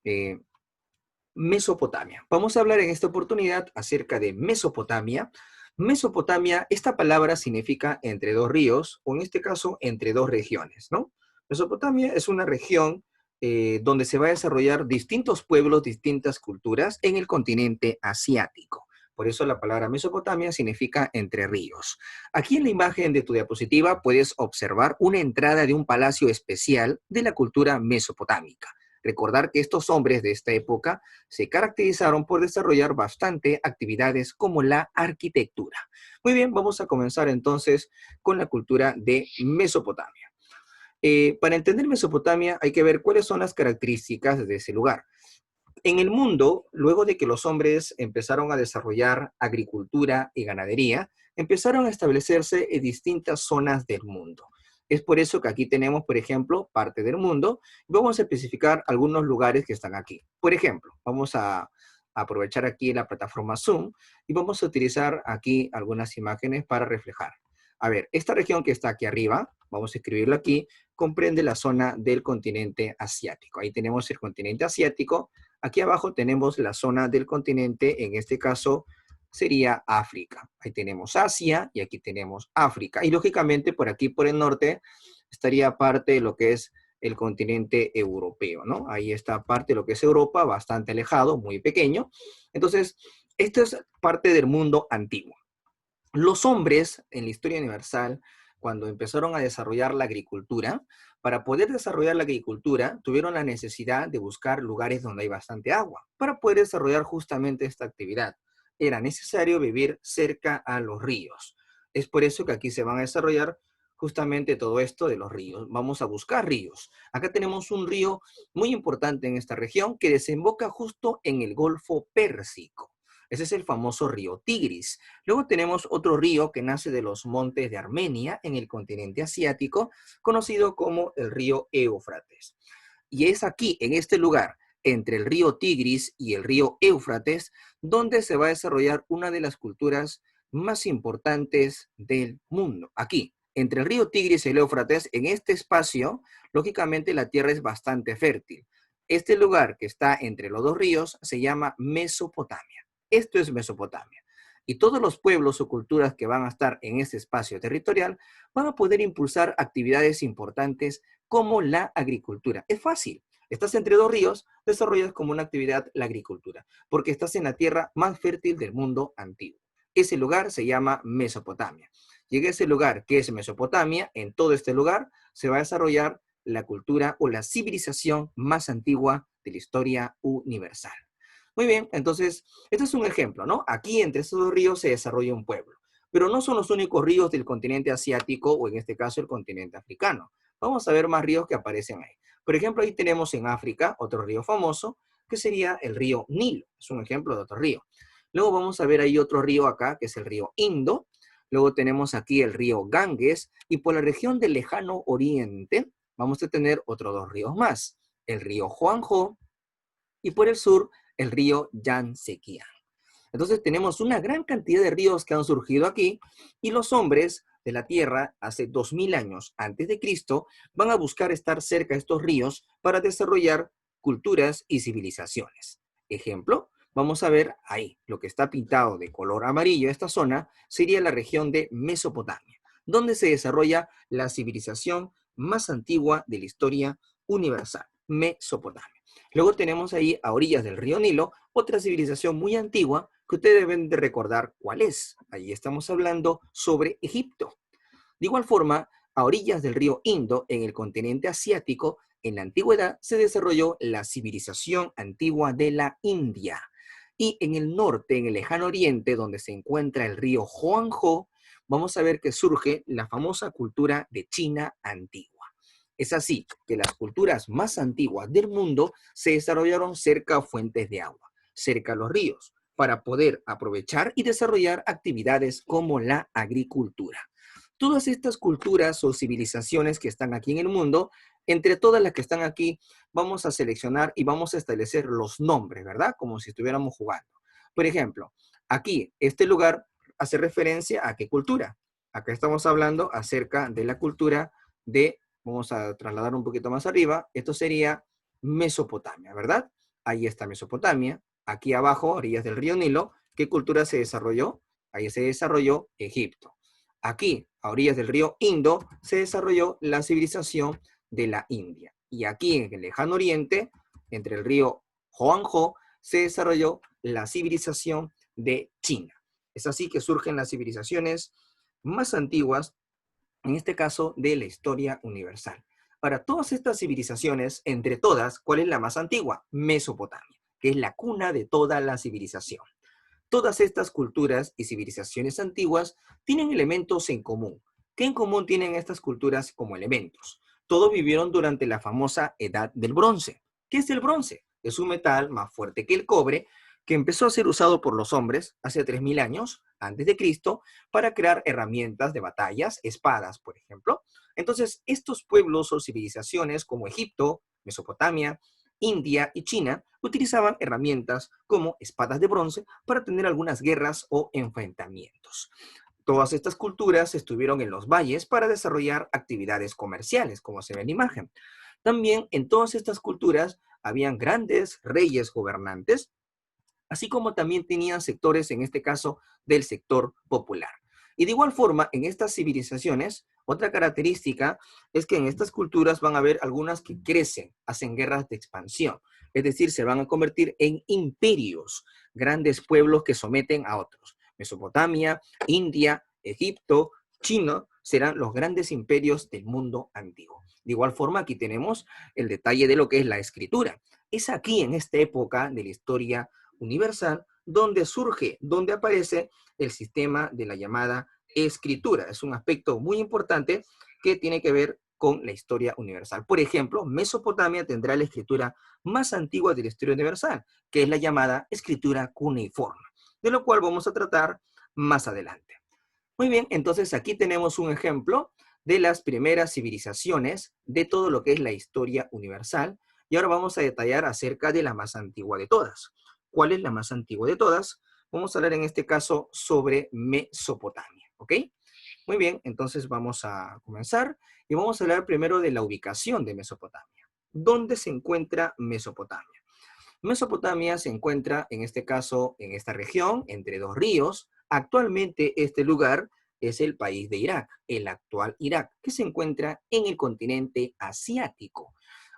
eh, Mesopotamia. Vamos a hablar en esta oportunidad acerca de Mesopotamia. Mesopotamia, esta palabra significa entre dos ríos, o en este caso, entre dos regiones, ¿no? Mesopotamia es una región donde se va a desarrollar distintos pueblos, distintas culturas en el continente asiático. Por eso la palabra Mesopotamia significa entre ríos. Aquí en la imagen de tu diapositiva puedes observar una entrada de un palacio especial de la cultura mesopotámica. Recordar que estos hombres de esta época se caracterizaron por desarrollar bastante actividades como la arquitectura. Muy bien, vamos a comenzar entonces con la cultura de Mesopotamia. Para entender Mesopotamia hay que ver cuáles son las características de ese lugar. En el mundo, luego de que los hombres empezaron a desarrollar agricultura y ganadería, empezaron a establecerse en distintas zonas del mundo. Es por eso que aquí tenemos, por ejemplo, parte del mundo. Vamos a especificar algunos lugares que están aquí. Por ejemplo, vamos a aprovechar aquí la plataforma Zoom y vamos a utilizar aquí algunas imágenes para reflejar. A ver, esta región que está aquí arriba, vamos a escribirlo aquí, comprende la zona del continente asiático. Ahí tenemos el continente asiático. Aquí abajo tenemos la zona del continente, en este caso sería África. Ahí tenemos Asia y aquí tenemos África. Y lógicamente por aquí, por el norte, estaría parte de lo que es el continente europeo, ¿no? Ahí está parte de lo que es Europa, bastante alejado, muy pequeño. Entonces, esto es parte del mundo antiguo. Los hombres en la historia universal, cuando empezaron a desarrollar la agricultura, para poder desarrollar la agricultura, tuvieron la necesidad de buscar lugares donde hay bastante agua, para poder desarrollar justamente esta actividad. Era necesario vivir cerca a los ríos. Es por eso que aquí se van a desarrollar justamente todo esto de los ríos. Vamos a buscar ríos. Acá tenemos un río muy importante en esta región que desemboca justo en el Golfo Pérsico. Ese es el famoso río Tigris. Luego tenemos otro río que nace de los montes de Armenia en el continente asiático, conocido como el río Éufrates. Y es aquí, en este lugar, entre el río Tigris y el río Éufrates, donde se va a desarrollar una de las culturas más importantes del mundo. Aquí, entre el río Tigris y el Éufrates, en este espacio, lógicamente la tierra es bastante fértil. Este lugar que está entre los dos ríos se llama Mesopotamia. Esto es Mesopotamia. Y todos los pueblos o culturas que van a estar en ese espacio territorial van a poder impulsar actividades importantes como la agricultura. Es fácil. Estás entre dos ríos, desarrollas como una actividad la agricultura, porque estás en la tierra más fértil del mundo antiguo. Ese lugar se llama Mesopotamia. Y en ese lugar, que es Mesopotamia, en todo este lugar se va a desarrollar la cultura o la civilización más antigua de la historia universal. Muy bien, entonces, este es un ejemplo, ¿no? Aquí entre estos dos ríos se desarrolla un pueblo, pero no son los únicos ríos del continente asiático o en este caso el continente africano. Vamos a ver más ríos que aparecen ahí. Por ejemplo, ahí tenemos en África otro río famoso que sería el río Nilo. Es un ejemplo de otro río. Luego vamos a ver ahí otro río acá que es el río Indo. Luego tenemos aquí el río Ganges y por la región del lejano oriente vamos a tener otros dos ríos más. El río Huangho y por el sur el río Yangtze. Entonces tenemos una gran cantidad de ríos que han surgido aquí y los hombres de la Tierra hace 2000 años antes de Cristo van a buscar estar cerca de estos ríos para desarrollar culturas y civilizaciones. Ejemplo, vamos a ver ahí, lo que está pintado de color amarillo, esta zona sería la región de Mesopotamia, donde se desarrolla la civilización más antigua de la historia universal, Mesopotamia. Luego tenemos ahí a orillas del río Nilo otra civilización muy antigua que ustedes deben de recordar cuál es. Ahí estamos hablando sobre Egipto. De igual forma, a orillas del río Indo, en el continente asiático, en la antigüedad se desarrolló la civilización antigua de la India. Y en el norte, en el lejano oriente, donde se encuentra el río Huangho, vamos a ver que surge la famosa cultura de China antigua. Es así que las culturas más antiguas del mundo se desarrollaron cerca a fuentes de agua, cerca a los ríos, para poder aprovechar y desarrollar actividades como la agricultura. Todas estas culturas o civilizaciones que están aquí en el mundo, entre todas las que están aquí, vamos a seleccionar y vamos a establecer los nombres, ¿verdad? Como si estuviéramos jugando. Por ejemplo, aquí, este lugar hace referencia a qué cultura. Acá estamos hablando acerca de la cultura de, vamos a trasladar un poquito más arriba, esto sería Mesopotamia, ¿verdad? Ahí está Mesopotamia. Aquí abajo, a orillas del río Nilo, ¿qué cultura se desarrolló? Ahí se desarrolló Egipto. Aquí, a orillas del río Indo, se desarrolló la civilización de la India. Y aquí, en el lejano oriente, entre el río Huanghe, se desarrolló la civilización de China. Es así que surgen las civilizaciones más antiguas, en este caso de la historia universal. Para todas estas civilizaciones, entre todas, ¿cuál es la más antigua? Mesopotamia, que es la cuna de toda la civilización. Todas estas culturas y civilizaciones antiguas tienen elementos en común. ¿Qué en común tienen estas culturas como elementos? Todos vivieron durante la famosa Edad del Bronce. ¿Qué es el bronce? Es un metal más fuerte que el cobre que empezó a ser usado por los hombres hace 3000 años antes de Cristo para crear herramientas de batallas, espadas, por ejemplo. Entonces, estos pueblos o civilizaciones como Egipto, Mesopotamia, India y China utilizaban herramientas como espadas de bronce para tener algunas guerras o enfrentamientos. Todas estas culturas estuvieron en los valles para desarrollar actividades comerciales, como se ve en la imagen. También en todas estas culturas habían grandes reyes gobernantes, así como también tenían sectores, en este caso, del sector popular. Y de igual forma, en estas civilizaciones, otra característica es que en estas culturas van a haber algunas que crecen, hacen guerras de expansión, es decir, se van a convertir en imperios, grandes pueblos que someten a otros. Mesopotamia, India, Egipto, China serán los grandes imperios del mundo antiguo. De igual forma, aquí tenemos el detalle de lo que es la escritura. Es aquí, en esta época de la historia universal, donde surge, donde aparece el sistema de la llamada escritura. Es un aspecto muy importante que tiene que ver con la historia universal. Por ejemplo, Mesopotamia tendrá la escritura más antigua de la historia universal, que es la llamada escritura cuneiforme, de lo cual vamos a tratar más adelante. Muy bien, entonces aquí tenemos un ejemplo de las primeras civilizaciones de todo lo que es la historia universal, y ahora vamos a detallar acerca de la más antigua de todas. ¿Cuál es la más antigua de todas? Vamos a hablar en este caso sobre Mesopotamia, ¿ok? Muy bien, entonces vamos a comenzar y vamos a hablar primero de la ubicación de Mesopotamia. ¿Dónde se encuentra Mesopotamia? Mesopotamia se encuentra, en este caso, en esta región, entre dos ríos. Actualmente este lugar es el país de Irak, el actual Irak, que se encuentra en el continente asiático.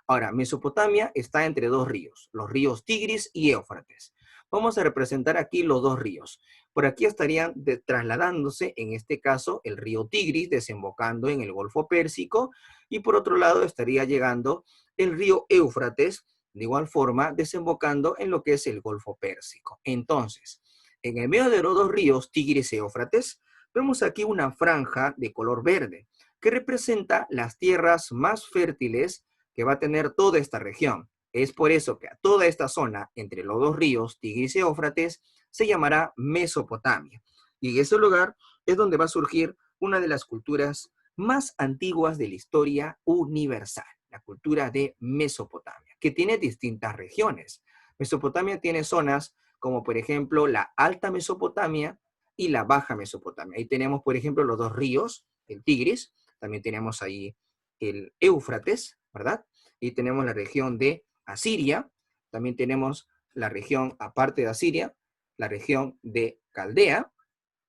Ahora, Mesopotamia está entre dos ríos, los ríos Tigris y Éufrates. Vamos a representar aquí los dos ríos. Por aquí estarían trasladándose, en este caso, el río Tigris, desembocando en el Golfo Pérsico, y por otro lado estaría llegando el río Éufrates, de igual forma, desembocando en lo que es el Golfo Pérsico. Entonces, en el medio de los dos ríos, Tigris y Éufrates, vemos aquí una franja de color verde, que representa las tierras más fértiles que va a tener toda esta región. Es por eso que a toda esta zona, entre los dos ríos, Tigris y Éufrates, se llamará Mesopotamia. Y en ese lugar es donde va a surgir una de las culturas más antiguas de la historia universal, la cultura de Mesopotamia, que tiene distintas regiones. Mesopotamia tiene zonas como, por ejemplo, la Alta Mesopotamia y la Baja Mesopotamia. Ahí tenemos, por ejemplo, los dos ríos, el Tigris, también tenemos ahí el Éufrates, ¿verdad? Y tenemos la región de Asiria, también tenemos la región, aparte de Asiria, la región de Caldea,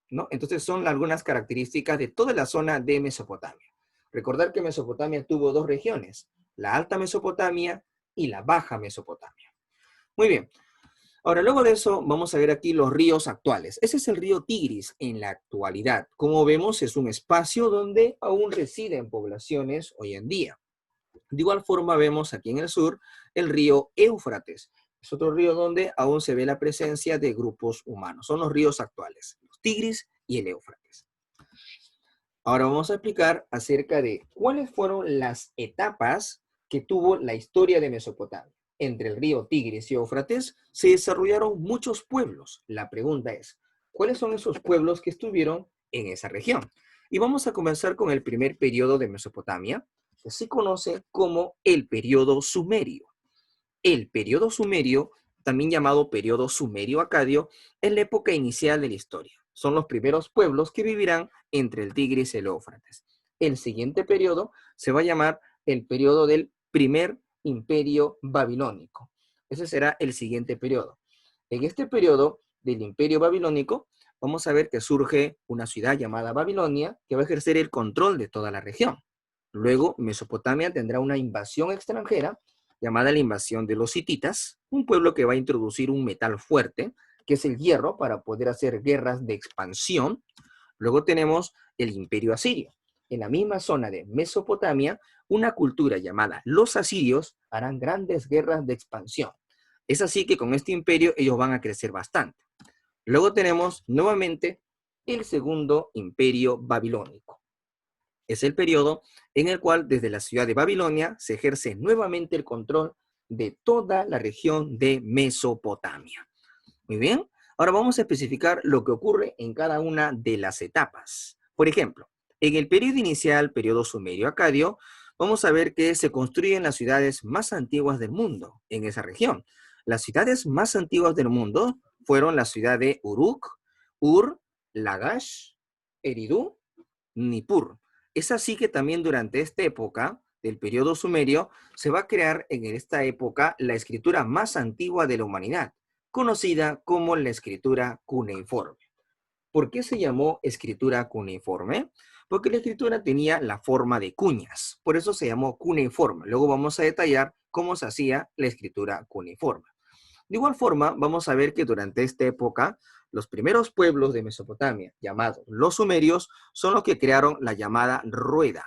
¿no? Entonces son algunas características de toda la zona de Mesopotamia. Recordar que Mesopotamia tuvo dos regiones, la Alta Mesopotamia y la Baja Mesopotamia. Muy bien. Ahora, luego de eso, vamos a ver aquí los ríos actuales. Ese es el río Tigris en la actualidad. Como vemos, es un espacio donde aún residen poblaciones hoy en día. De igual forma, vemos aquí en el sur el río Éufrates. Es otro río donde aún se ve la presencia de grupos humanos. Son los ríos actuales, los Tigris y el Éufrates. Ahora vamos a explicar acerca de cuáles fueron las etapas que tuvo la historia de Mesopotamia. Entre el río Tigris y Éufrates se desarrollaron muchos pueblos. La pregunta es, ¿cuáles son esos pueblos que estuvieron en esa región? Y vamos a comenzar con el primer periodo de Mesopotamia, que se conoce como el periodo sumerio. El periodo sumerio, también llamado periodo sumerio-acadio, es la época inicial de la historia. Son los primeros pueblos que vivirán entre el Tigris y el Éufrates. El siguiente periodo se va a llamar el periodo del primer imperio babilónico. Ese será el siguiente periodo. En este periodo del Imperio Babilónico, vamos a ver que surge una ciudad llamada Babilonia que va a ejercer el control de toda la región. Luego, Mesopotamia tendrá una invasión extranjera llamada la invasión de los hititas, un pueblo que va a introducir un metal fuerte, que es el hierro, para poder hacer guerras de expansión. Luego tenemos el Imperio Asirio. En la misma zona de Mesopotamia, una cultura llamada los asirios harán grandes guerras de expansión. Es así que con este imperio ellos van a crecer bastante. Luego tenemos nuevamente el segundo imperio babilónico. Es el periodo en el cual desde la ciudad de Babilonia se ejerce nuevamente el control de toda la región de Mesopotamia. Muy bien, ahora vamos a especificar lo que ocurre en cada una de las etapas. Por ejemplo, en el periodo inicial, periodo sumerio-acadio, vamos a ver que se construyen las ciudades más antiguas del mundo en esa región. Las ciudades más antiguas del mundo fueron la ciudad de Uruk, Ur, Lagash, Eridu, Nippur. Es así que también durante esta época del periodo sumerio se va a crear en esta época la escritura más antigua de la humanidad, conocida como la escritura cuneiforme. ¿Por qué se llamó escritura cuneiforme? Porque la escritura tenía la forma de cuñas, por eso se llamó cuneiforme. Luego vamos a detallar cómo se hacía la escritura cuneiforme. De igual forma, vamos a ver que durante esta época, los primeros pueblos de Mesopotamia, llamados los sumerios, son los que crearon la llamada rueda.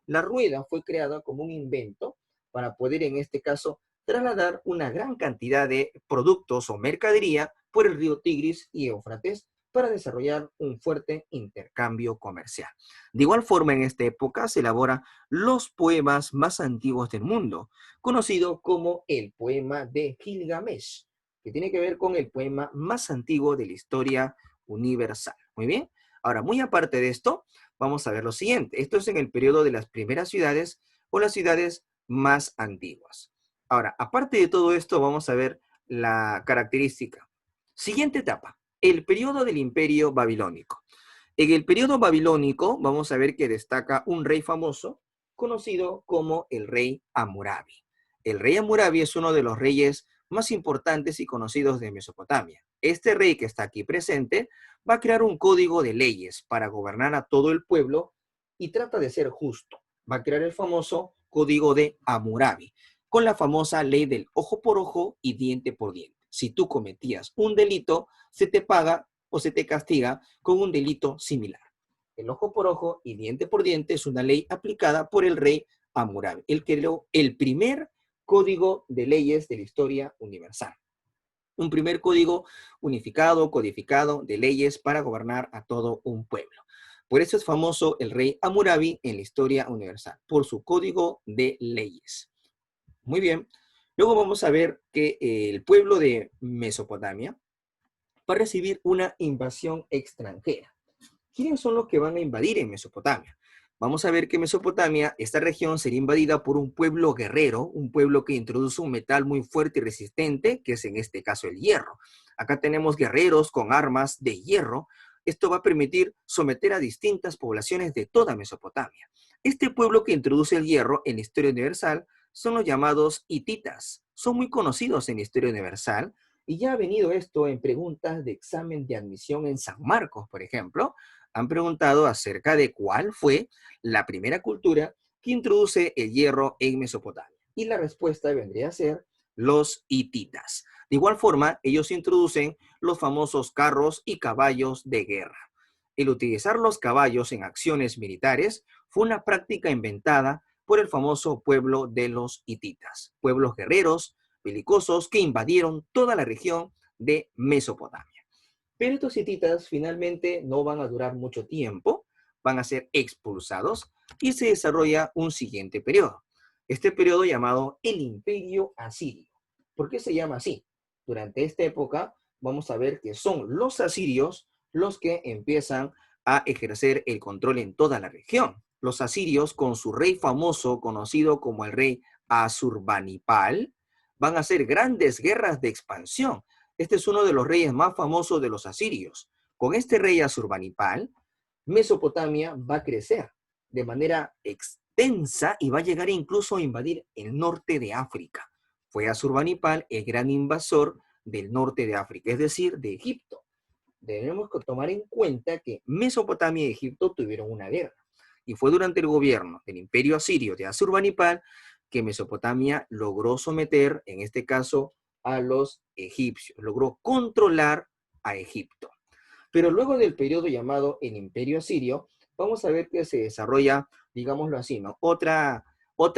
La rueda fue creada como un invento para poder, en este caso, trasladar una gran cantidad de productos o mercadería por el río Tigris y Éufrates para desarrollar un fuerte intercambio comercial. De igual forma, en esta época se elaboran los poemas más antiguos del mundo, conocido como el poema de Gilgamesh, que tiene que ver con el poema más antiguo de la historia universal. Muy bien. Ahora, muy aparte de esto, vamos a ver lo siguiente. Esto es en el periodo de las primeras ciudades o las ciudades más antiguas. Ahora, aparte de todo esto, vamos a ver la característica. Siguiente etapa, el periodo del Imperio Babilónico. En el periodo babilónico vamos a ver que destaca un rey famoso conocido como el rey Hammurabi. El rey Hammurabi es uno de los reyes más importantes y conocidos de Mesopotamia. Este rey que está aquí presente va a crear un código de leyes para gobernar a todo el pueblo y trata de ser justo. Va a crear el famoso código de Hammurabi, con la famosa ley del ojo por ojo y diente por diente. Si tú cometías un delito, se te paga o se te castiga con un delito similar. El ojo por ojo y diente por diente es una ley aplicada por el rey Hammurabi. Él creó el primer código de leyes de la historia universal. Un primer código unificado, codificado de leyes para gobernar a todo un pueblo. Por eso es famoso el rey Hammurabi en la historia universal, por su código de leyes. Muy bien. Luego vamos a ver que el pueblo de Mesopotamia va a recibir una invasión extranjera. ¿Quiénes son los que van a invadir en Mesopotamia? Vamos a ver que Mesopotamia, esta región, será invadida por un pueblo guerrero, un pueblo que introduce un metal muy fuerte y resistente, que es en este caso el hierro. Acá tenemos guerreros con armas de hierro. Esto va a permitir someter a distintas poblaciones de toda Mesopotamia. Este pueblo que introduce el hierro en la historia universal son los llamados hititas. Son muy conocidos en la historia universal y ya ha venido esto en preguntas de examen de admisión en San Marcos, por ejemplo. Han preguntado acerca de cuál fue la primera cultura que introduce el hierro en Mesopotamia. Y la respuesta vendría a ser los hititas. De igual forma, ellos introducen los famosos carros y caballos de guerra. El utilizar los caballos en acciones militares fue una práctica inventada por el famoso pueblo de los hititas, pueblos guerreros, belicosos que invadieron toda la región de Mesopotamia. Pero estos hititas finalmente no van a durar mucho tiempo, van a ser expulsados y se desarrolla un siguiente periodo. Este periodo llamado el Imperio Asirio. ¿Por qué se llama así? Durante esta época vamos a ver que son los asirios los que empiezan a ejercer el control en toda la región. Los asirios, con su rey famoso conocido como el rey Asurbanipal, van a hacer grandes guerras de expansión. Este es uno de los reyes más famosos de los asirios. Con este rey Asurbanipal, Mesopotamia va a crecer de manera extensa y va a llegar incluso a invadir el norte de África. Fue Asurbanipal el gran invasor del norte de África, es decir, de Egipto. Debemos tomar en cuenta que Mesopotamia y Egipto tuvieron una guerra. Y fue durante el gobierno del imperio asirio de Asurbanipal que Mesopotamia logró someter, en este caso, a los egipcios. Logró controlar a Egipto. Pero luego del periodo llamado el imperio asirio, vamos a ver que se desarrolla, digámoslo así, ¿no? Otra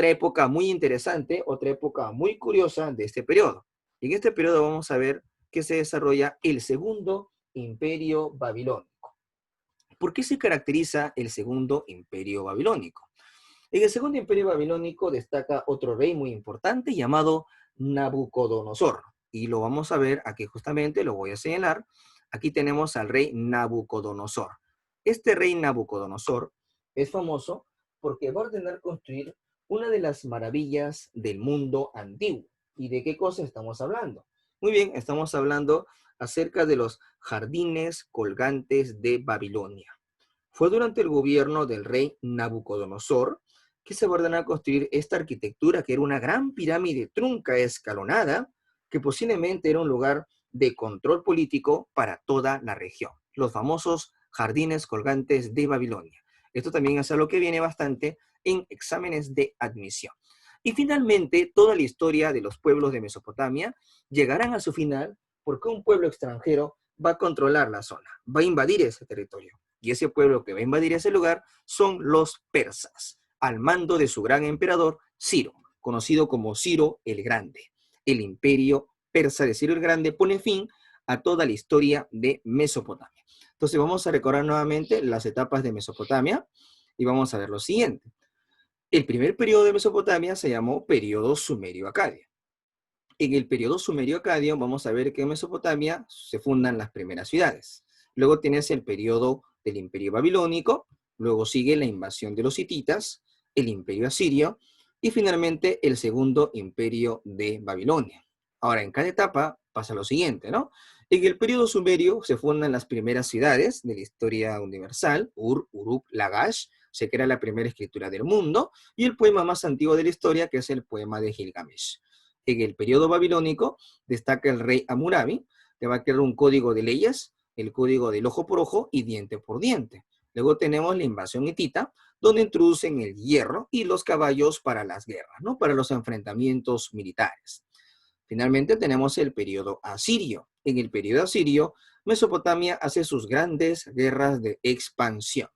época muy interesante, otra época muy curiosa de este periodo. En este periodo vamos a ver que se desarrolla el segundo imperio babilónico. ¿Por qué se caracteriza el segundo imperio babilónico? En el segundo imperio babilónico destaca otro rey muy importante llamado Nabucodonosor. Y lo vamos a ver aquí justamente, lo voy a señalar. Aquí tenemos al rey Nabucodonosor. Este rey Nabucodonosor es famoso porque va a ordenar construir una de las maravillas del mundo antiguo. ¿Y de qué cosa estamos hablando? Muy bien, estamos hablando acerca de los jardines colgantes de Babilonia. Fue durante el gobierno del rey Nabucodonosor que se ordenó construir esta arquitectura, que era una gran pirámide trunca escalonada, que posiblemente era un lugar de control político para toda la región. Los famosos jardines colgantes de Babilonia. Esto también es algo que viene bastante en exámenes de admisión. Y finalmente, toda la historia de los pueblos de Mesopotamia llegarán a su final porque un pueblo extranjero va a controlar la zona, va a invadir ese territorio. Y ese pueblo que va a invadir ese lugar son los persas, al mando de su gran emperador Ciro, conocido como Ciro el Grande. El imperio persa de Ciro el Grande pone fin a toda la historia de Mesopotamia. Entonces vamos a recordar nuevamente las etapas de Mesopotamia y vamos a ver lo siguiente. El primer periodo de Mesopotamia se llamó periodo sumerio-acadio. En el periodo sumerio-acadio vamos a ver que en Mesopotamia se fundan las primeras ciudades. Luego tienes el periodo del imperio babilónico, luego sigue la invasión de los hititas, el imperio asirio y finalmente el segundo imperio de Babilonia. Ahora, en cada etapa pasa lo siguiente, ¿no? En el periodo sumerio se fundan las primeras ciudades de la historia universal, Ur, Uruk, Lagash, se crea la primera escritura del mundo y el poema más antiguo de la historia, que es el poema de Gilgamesh. En el periodo babilónico destaca el rey Hammurabi, que va a crear un código de leyes, el código del ojo por ojo y diente por diente. Luego tenemos la invasión hitita, donde introducen el hierro y los caballos para las guerras, ¿no? Para los enfrentamientos militares. Finalmente tenemos el periodo asirio. En el periodo asirio, Mesopotamia hace sus grandes guerras de expansión.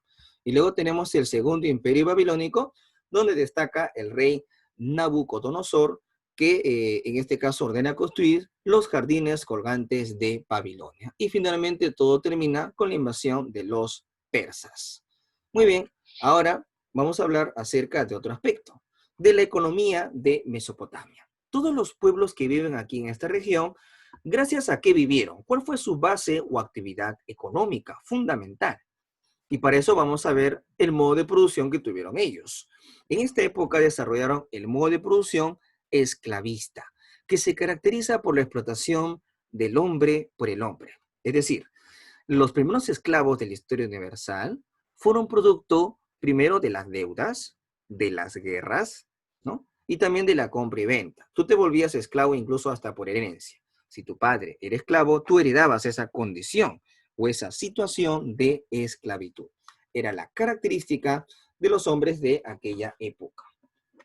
Y luego tenemos el segundo imperio babilónico, donde destaca el rey Nabucodonosor, que en este caso ordena construir los jardines colgantes de Babilonia. Y finalmente todo termina con la invasión de los persas. Muy bien, ahora vamos a hablar acerca de otro aspecto, de la economía de Mesopotamia. Todos los pueblos que viven aquí en esta región, ¿gracias a qué vivieron? ¿Cuál fue su base o actividad económica fundamental? Y para eso vamos a ver el modo de producción que tuvieron ellos. En esta época desarrollaron el modo de producción esclavista, que se caracteriza por la explotación del hombre por el hombre. Es decir, los primeros esclavos de la historia universal fueron producto primero de las deudas, de las guerras, ¿no? Y también de la compra y venta. Tú te volvías esclavo incluso hasta por herencia. Si tu padre era esclavo, tú heredabas esa condición o esa situación de esclavitud. Era la característica de los hombres de aquella época.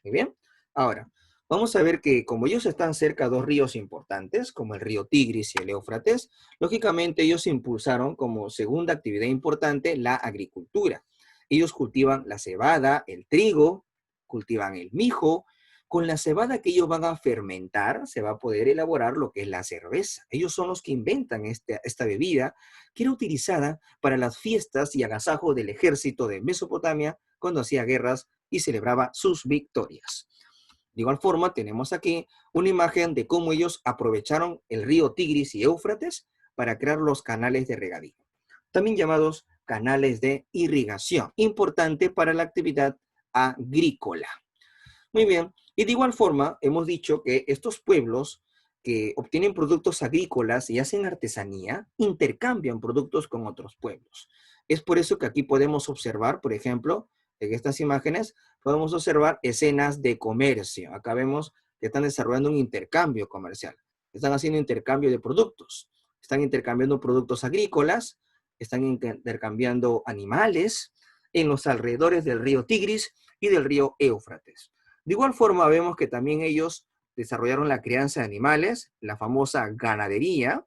Muy bien. Ahora, vamos a ver que como ellos están cerca de dos ríos importantes, como el río Tigris y el Éufrates, lógicamente ellos impulsaron como segunda actividad importante la agricultura. Ellos cultivan la cebada, el trigo, cultivan el mijo. Con la cebada que ellos van a fermentar, se va a poder elaborar lo que es la cerveza. Ellos son los que inventan esta bebida, que era utilizada para las fiestas y agasajos del ejército de Mesopotamia cuando hacía guerras y celebraba sus victorias. De igual forma, tenemos aquí una imagen de cómo ellos aprovecharon el río Tigris y Éufrates para crear los canales de regadío, también llamados canales de irrigación, importante para la actividad agrícola. Muy bien, y de igual forma hemos dicho que estos pueblos que obtienen productos agrícolas y hacen artesanía, intercambian productos con otros pueblos. Es por eso que aquí podemos observar, por ejemplo, en estas imágenes, podemos observar escenas de comercio. Acá vemos que están desarrollando un intercambio comercial. Están haciendo intercambio de productos. Están intercambiando productos agrícolas, están intercambiando animales en los alrededores del río Tigris y del río Éufrates. De igual forma, vemos que también ellos desarrollaron la crianza de animales, la famosa ganadería.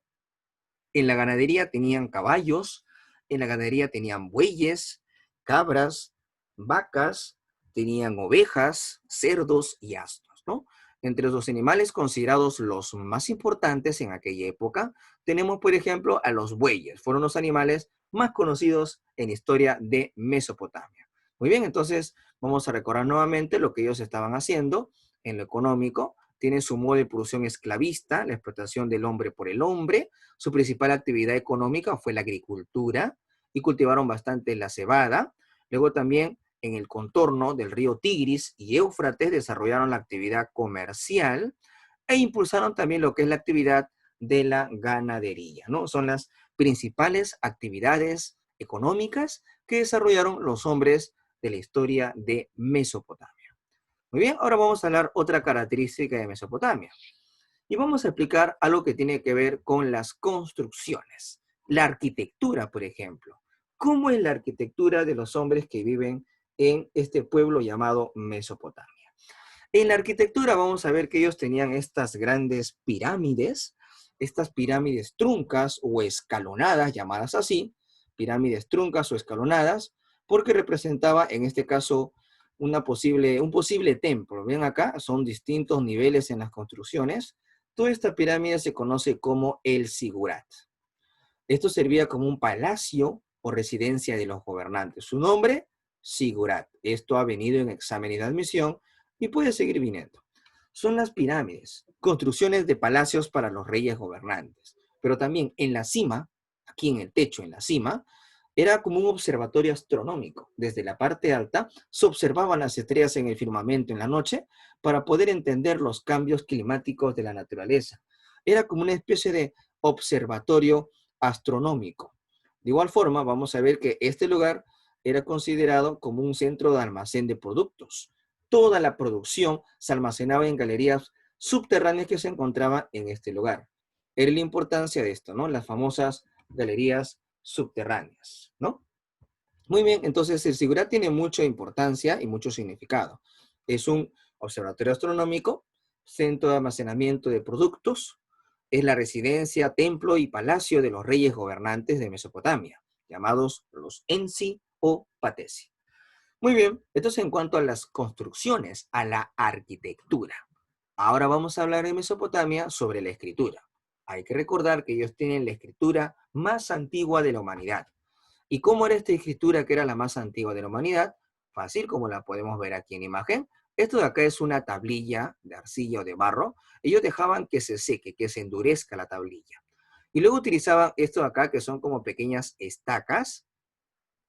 En la ganadería tenían caballos, en la ganadería tenían bueyes, cabras, vacas, tenían ovejas, cerdos y asnos, ¿no? Entre los animales considerados los más importantes en aquella época, tenemos, por ejemplo, a los bueyes. Fueron los animales más conocidos en la historia de Mesopotamia. Muy bien, entonces vamos a recordar nuevamente lo que ellos estaban haciendo en lo económico. Tienen su modo de producción esclavista, la explotación del hombre por el hombre. Su principal actividad económica fue la agricultura y cultivaron bastante la cebada. Luego también en el contorno del río Tigris y Éufrates desarrollaron la actividad comercial e impulsaron también lo que es la actividad de la ganadería, ¿no? Son las principales actividades económicas que desarrollaron los hombres de la historia de Mesopotamia. Muy bien, ahora vamos a hablar otra característica de Mesopotamia. Y vamos a explicar algo que tiene que ver con las construcciones. La arquitectura, por ejemplo. ¿Cómo es la arquitectura de los hombres que viven en este pueblo llamado Mesopotamia? En la arquitectura vamos a ver que ellos tenían estas pirámides truncas o escalonadas, llamadas así, pirámides truncas o escalonadas, porque representaba en este caso un posible templo. Ven acá, son distintos niveles en las construcciones. Toda esta pirámide se conoce como el Sigurat. Esto servía como un palacio o residencia de los gobernantes. Su nombre, Sigurat. Esto ha venido en examen de admisión y puede seguir viniendo. Son las pirámides, construcciones de palacios para los reyes gobernantes. Pero también en la cima, aquí en el techo, en la cima, era como un observatorio astronómico. Desde la parte alta se observaban las estrellas en el firmamento en la noche para poder entender los cambios climáticos de la naturaleza. Era como una especie de observatorio astronómico. De igual forma, vamos a ver que este lugar era considerado como un centro de almacén de productos. Toda la producción se almacenaba en galerías subterráneas que se encontraban en este lugar. Era la importancia de esto, ¿no? Las famosas galerías subterráneas, ¿no? Muy bien, entonces el Sigurat tiene mucha importancia y mucho significado. Es un observatorio astronómico, centro de almacenamiento de productos, es la residencia, templo y palacio de los reyes gobernantes de Mesopotamia, llamados los Ensi o Patesi. Muy bien, entonces en cuanto a las construcciones, a la arquitectura. Ahora vamos a hablar en Mesopotamia sobre la escritura. Hay que recordar que ellos tienen la escritura más antigua de la humanidad. ¿Y cómo era esta escritura que era la más antigua de la humanidad? Fácil, como la podemos ver aquí en imagen. Esto de acá es una tablilla de arcilla o de barro. Ellos dejaban que se seque, que se endurezca la tablilla. Y luego utilizaban esto de acá, que son como pequeñas estacas.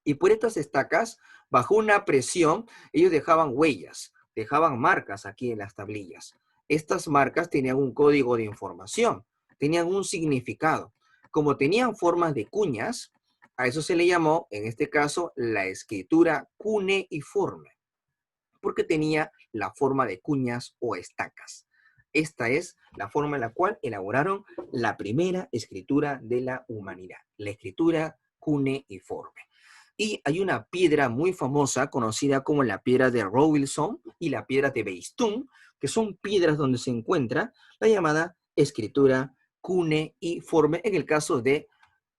Y por estas estacas, bajo una presión, ellos dejaban huellas, dejaban marcas aquí en las tablillas. Estas marcas tenían un código de información, tenían un significado. Como tenían formas de cuñas, a eso se le llamó, en este caso, la escritura cuneiforme, porque tenía la forma de cuñas o estacas. Esta es la forma en la cual elaboraron la primera escritura de la humanidad, la escritura cuneiforme. Y hay una piedra muy famosa conocida como la piedra de Rowilson y la piedra de Beistún, que son piedras donde se encuentra la llamada escritura cuneiforme en el caso de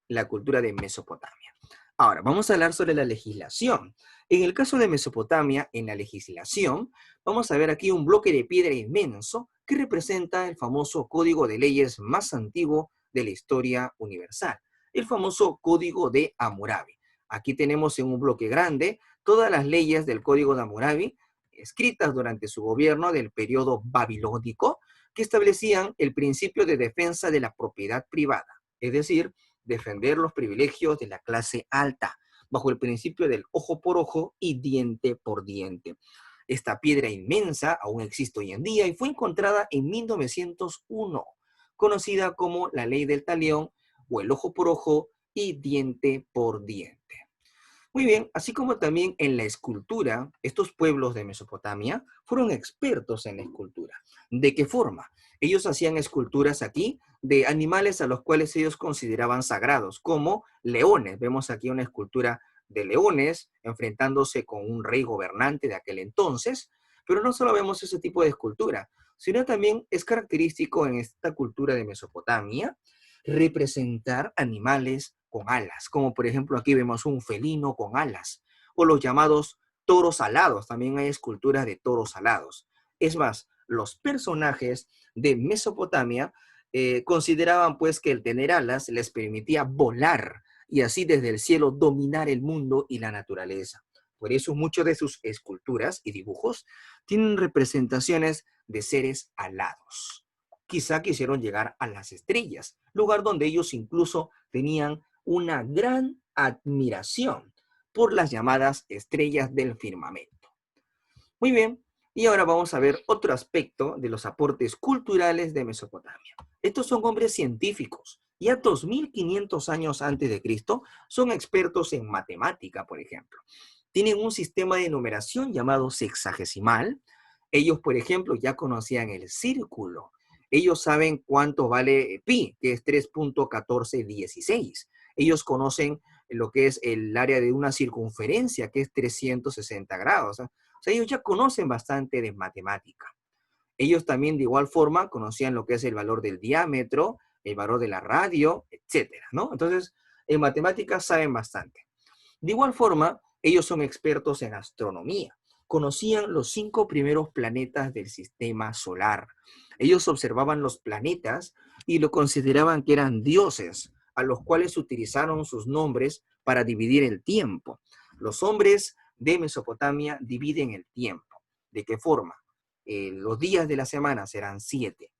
la cultura de Mesopotamia. Ahora, vamos a hablar sobre la legislación. En el caso de Mesopotamia, en la legislación, vamos a ver aquí un bloque de piedra inmenso que representa el famoso código de leyes más antiguo de la historia universal, el famoso Código de Hammurabi. Aquí tenemos en un bloque grande todas las leyes del Código de Hammurabi, escritas durante su gobierno del periodo babilónico, que establecían el principio de defensa de la propiedad privada, es decir, defender los privilegios de la clase alta, bajo el principio del ojo por ojo y diente por diente. Esta piedra inmensa aún existe hoy en día y fue encontrada en 1901, conocida como la ley del talión o el ojo por ojo y diente por diente. Muy bien, así como también en la escultura, estos pueblos de Mesopotamia fueron expertos en la escultura. ¿De qué forma? Ellos hacían esculturas aquí de animales a los cuales ellos consideraban sagrados, como leones. Vemos aquí una escultura de leones enfrentándose con un rey gobernante de aquel entonces, pero no solo vemos ese tipo de escultura, sino también es característico en esta cultura de Mesopotamia representar animales con alas, como por ejemplo aquí vemos un felino con alas, o los llamados toros alados, también hay esculturas de toros alados. Es más, los personajes de Mesopotamia consideraban pues que el tener alas les permitía volar y así desde el cielo dominar el mundo y la naturaleza. Por eso muchas de sus esculturas y dibujos tienen representaciones de seres alados. Quizá quisieron llegar a las estrellas, lugar donde ellos incluso tenían una gran admiración por las llamadas estrellas del firmamento. Muy bien, y ahora vamos a ver otro aspecto de los aportes culturales de Mesopotamia. Estos son hombres científicos. Ya 2500 años antes de Cristo son expertos en matemática, por ejemplo. Tienen un sistema de numeración llamado sexagesimal. Ellos, por ejemplo, ya conocían el círculo. Ellos saben cuánto vale pi, que es 3.1416. Ellos conocen lo que es el área de una circunferencia, que es 360 grados. O sea, ellos ya conocen bastante de matemática. Ellos también de igual forma conocían lo que es el valor del diámetro, el valor de la radio, etcétera, ¿no? Entonces, en matemáticas saben bastante. De igual forma, ellos son expertos en astronomía. Conocían los 5 primeros planetas del sistema solar. Ellos observaban los planetas y lo consideraban que eran dioses, a los cuales utilizaron sus nombres para dividir el tiempo. Los hombres de Mesopotamia dividen el tiempo. ¿De qué forma? Los días de la semana serán 7.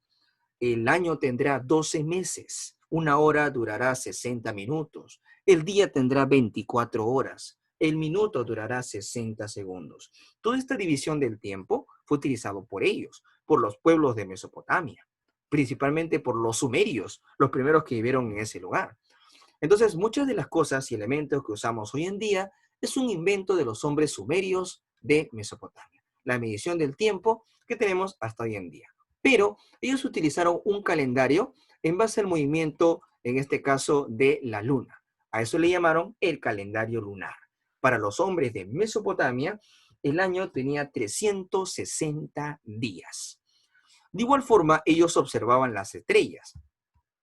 El año tendrá 12 meses. Una hora durará 60 minutos. El día tendrá 24 horas. El minuto durará 60 segundos. Toda esta división del tiempo fue utilizado por ellos, por los pueblos de Mesopotamia, principalmente por los sumerios, los primeros que vivieron en ese lugar. Entonces, muchas de las cosas y elementos que usamos hoy en día es un invento de los hombres sumerios de Mesopotamia. La medición del tiempo que tenemos hasta hoy en día. Pero ellos utilizaron un calendario en base al movimiento, en este caso, de la luna. A eso le llamaron el calendario lunar. Para los hombres de Mesopotamia, el año tenía 360 días. De igual forma, ellos observaban las estrellas.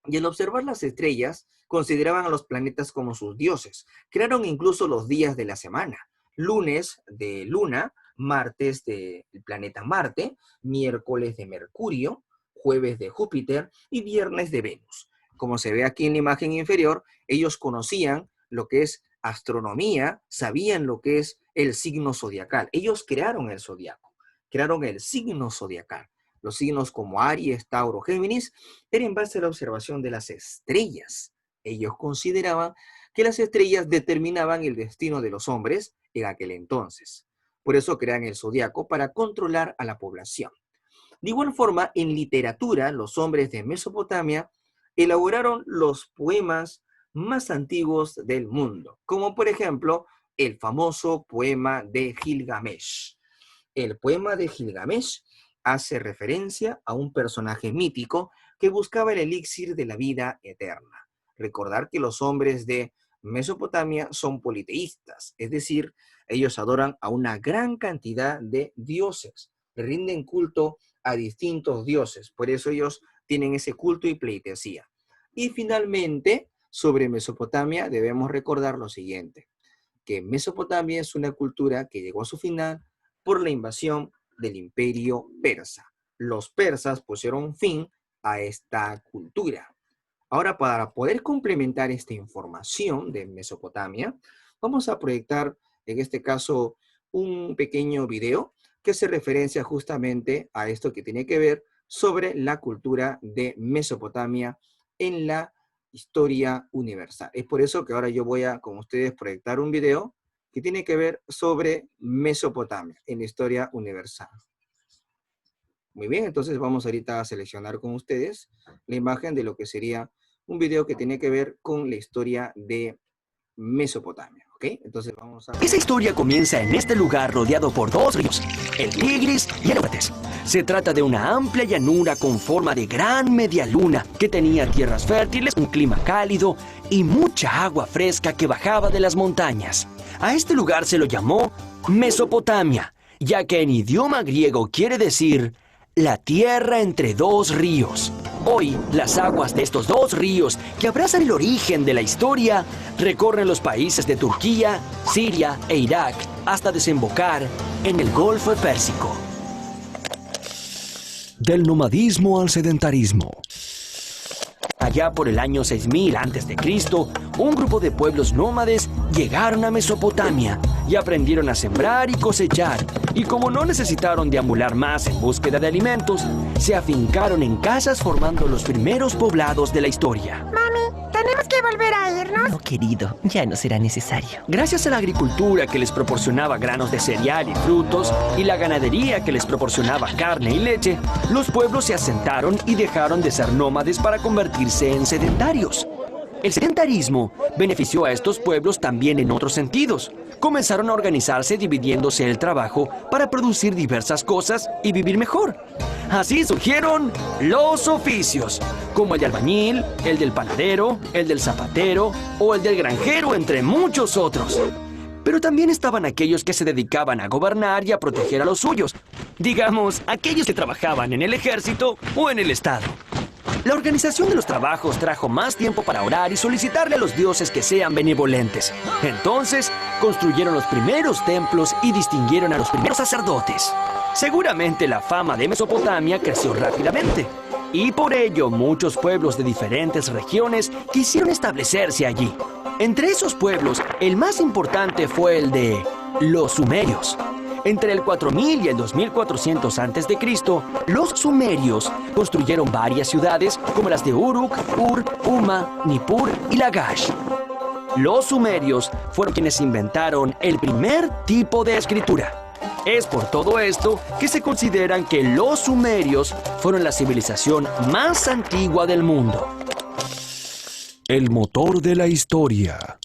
Y al observar las estrellas, consideraban a los planetas como sus dioses. Crearon incluso los días de la semana. Lunes de Luna, martes del planeta Marte, miércoles de Mercurio, jueves de Júpiter y viernes de Venus. Como se ve aquí en la imagen inferior, ellos conocían lo que es astronomía, sabían lo que es el signo zodiacal. Ellos crearon el zodiaco, crearon el signo zodiacal. Los signos como Aries, Tauro, Géminis, era en base a la observación de las estrellas. Ellos consideraban que las estrellas determinaban el destino de los hombres en aquel entonces. Por eso crean el zodiaco para controlar a la población. De igual forma, en literatura, los hombres de Mesopotamia elaboraron los poemas más antiguos del mundo, como por ejemplo el famoso poema de Gilgamesh. El poema de Gilgamesh hace referencia a un personaje mítico que buscaba el elixir de la vida eterna. Recordar que los hombres de Mesopotamia son politeístas, es decir, ellos adoran a una gran cantidad de dioses, rinden culto a distintos dioses, por eso ellos tienen ese culto y pleitesía. Y finalmente, sobre Mesopotamia debemos recordar lo siguiente, que Mesopotamia es una cultura que llegó a su final por la invasión del imperio persa. Los persas pusieron fin a esta cultura. Ahora, para poder complementar esta información de Mesopotamia, vamos a proyectar, en este caso, un pequeño video que se referencia justamente a esto que tiene que ver sobre la cultura de Mesopotamia en la historia universal. Es por eso que ahora yo voy a, con ustedes, proyectar un video que tiene que ver sobre Mesopotamia en la historia universal. Muy bien, entonces vamos ahorita a seleccionar con ustedes la imagen de lo que sería un video que tiene que ver con la historia de Mesopotamia, ¿ok? ¿Ok? Entonces vamos a... Esa historia comienza en este lugar rodeado por dos ríos, el Tigris y el Éufrates. Se trata de una amplia llanura con forma de gran media luna que tenía tierras fértiles, un clima cálido y mucha agua fresca que bajaba de las montañas. A este lugar se lo llamó Mesopotamia, ya que en idioma griego quiere decir la tierra entre dos ríos. Hoy, las aguas de estos dos ríos, que abrazan el origen de la historia, recorren los países de Turquía, Siria e Irak hasta desembocar en el Golfo Pérsico. Del nomadismo al sedentarismo. Allá por el año 6000 a.C., un grupo de pueblos nómades llegaron a Mesopotamia y aprendieron a sembrar y cosechar. Y como no necesitaron deambular más en búsqueda de alimentos, se afincaron en casas formando los primeros poblados de la historia. Mami, tenemos que volver a irnos. No, querido, ya no será necesario. Gracias a la agricultura que les proporcionaba granos de cereal y frutos, y la ganadería que les proporcionaba carne y leche, los pueblos se asentaron y dejaron de ser nómades para convertirse en sedentarios. El sedentarismo benefició a estos pueblos también en otros sentidos. Comenzaron a organizarse dividiéndose el trabajo para producir diversas cosas y vivir mejor. Así surgieron los oficios, como el de albañil, el del panadero, el del zapatero o el del granjero, entre muchos otros. Pero también estaban aquellos que se dedicaban a gobernar y a proteger a los suyos. Digamos, aquellos que trabajaban en el ejército o en el Estado. La organización de los trabajos trajo más tiempo para orar y solicitarle a los dioses que sean benevolentes. Entonces, construyeron los primeros templos y distinguieron a los primeros sacerdotes. Seguramente la fama de Mesopotamia creció rápidamente. Y por ello, muchos pueblos de diferentes regiones quisieron establecerse allí. Entre esos pueblos, el más importante fue el de los sumerios. Entre el 4000 y el 2400 a.C., los sumerios construyeron varias ciudades como las de Uruk, Ur, Uma, Nippur y Lagash. Los sumerios fueron quienes inventaron el primer tipo de escritura. Es por todo esto que se consideran que los sumerios fueron la civilización más antigua del mundo. El motor de la historia.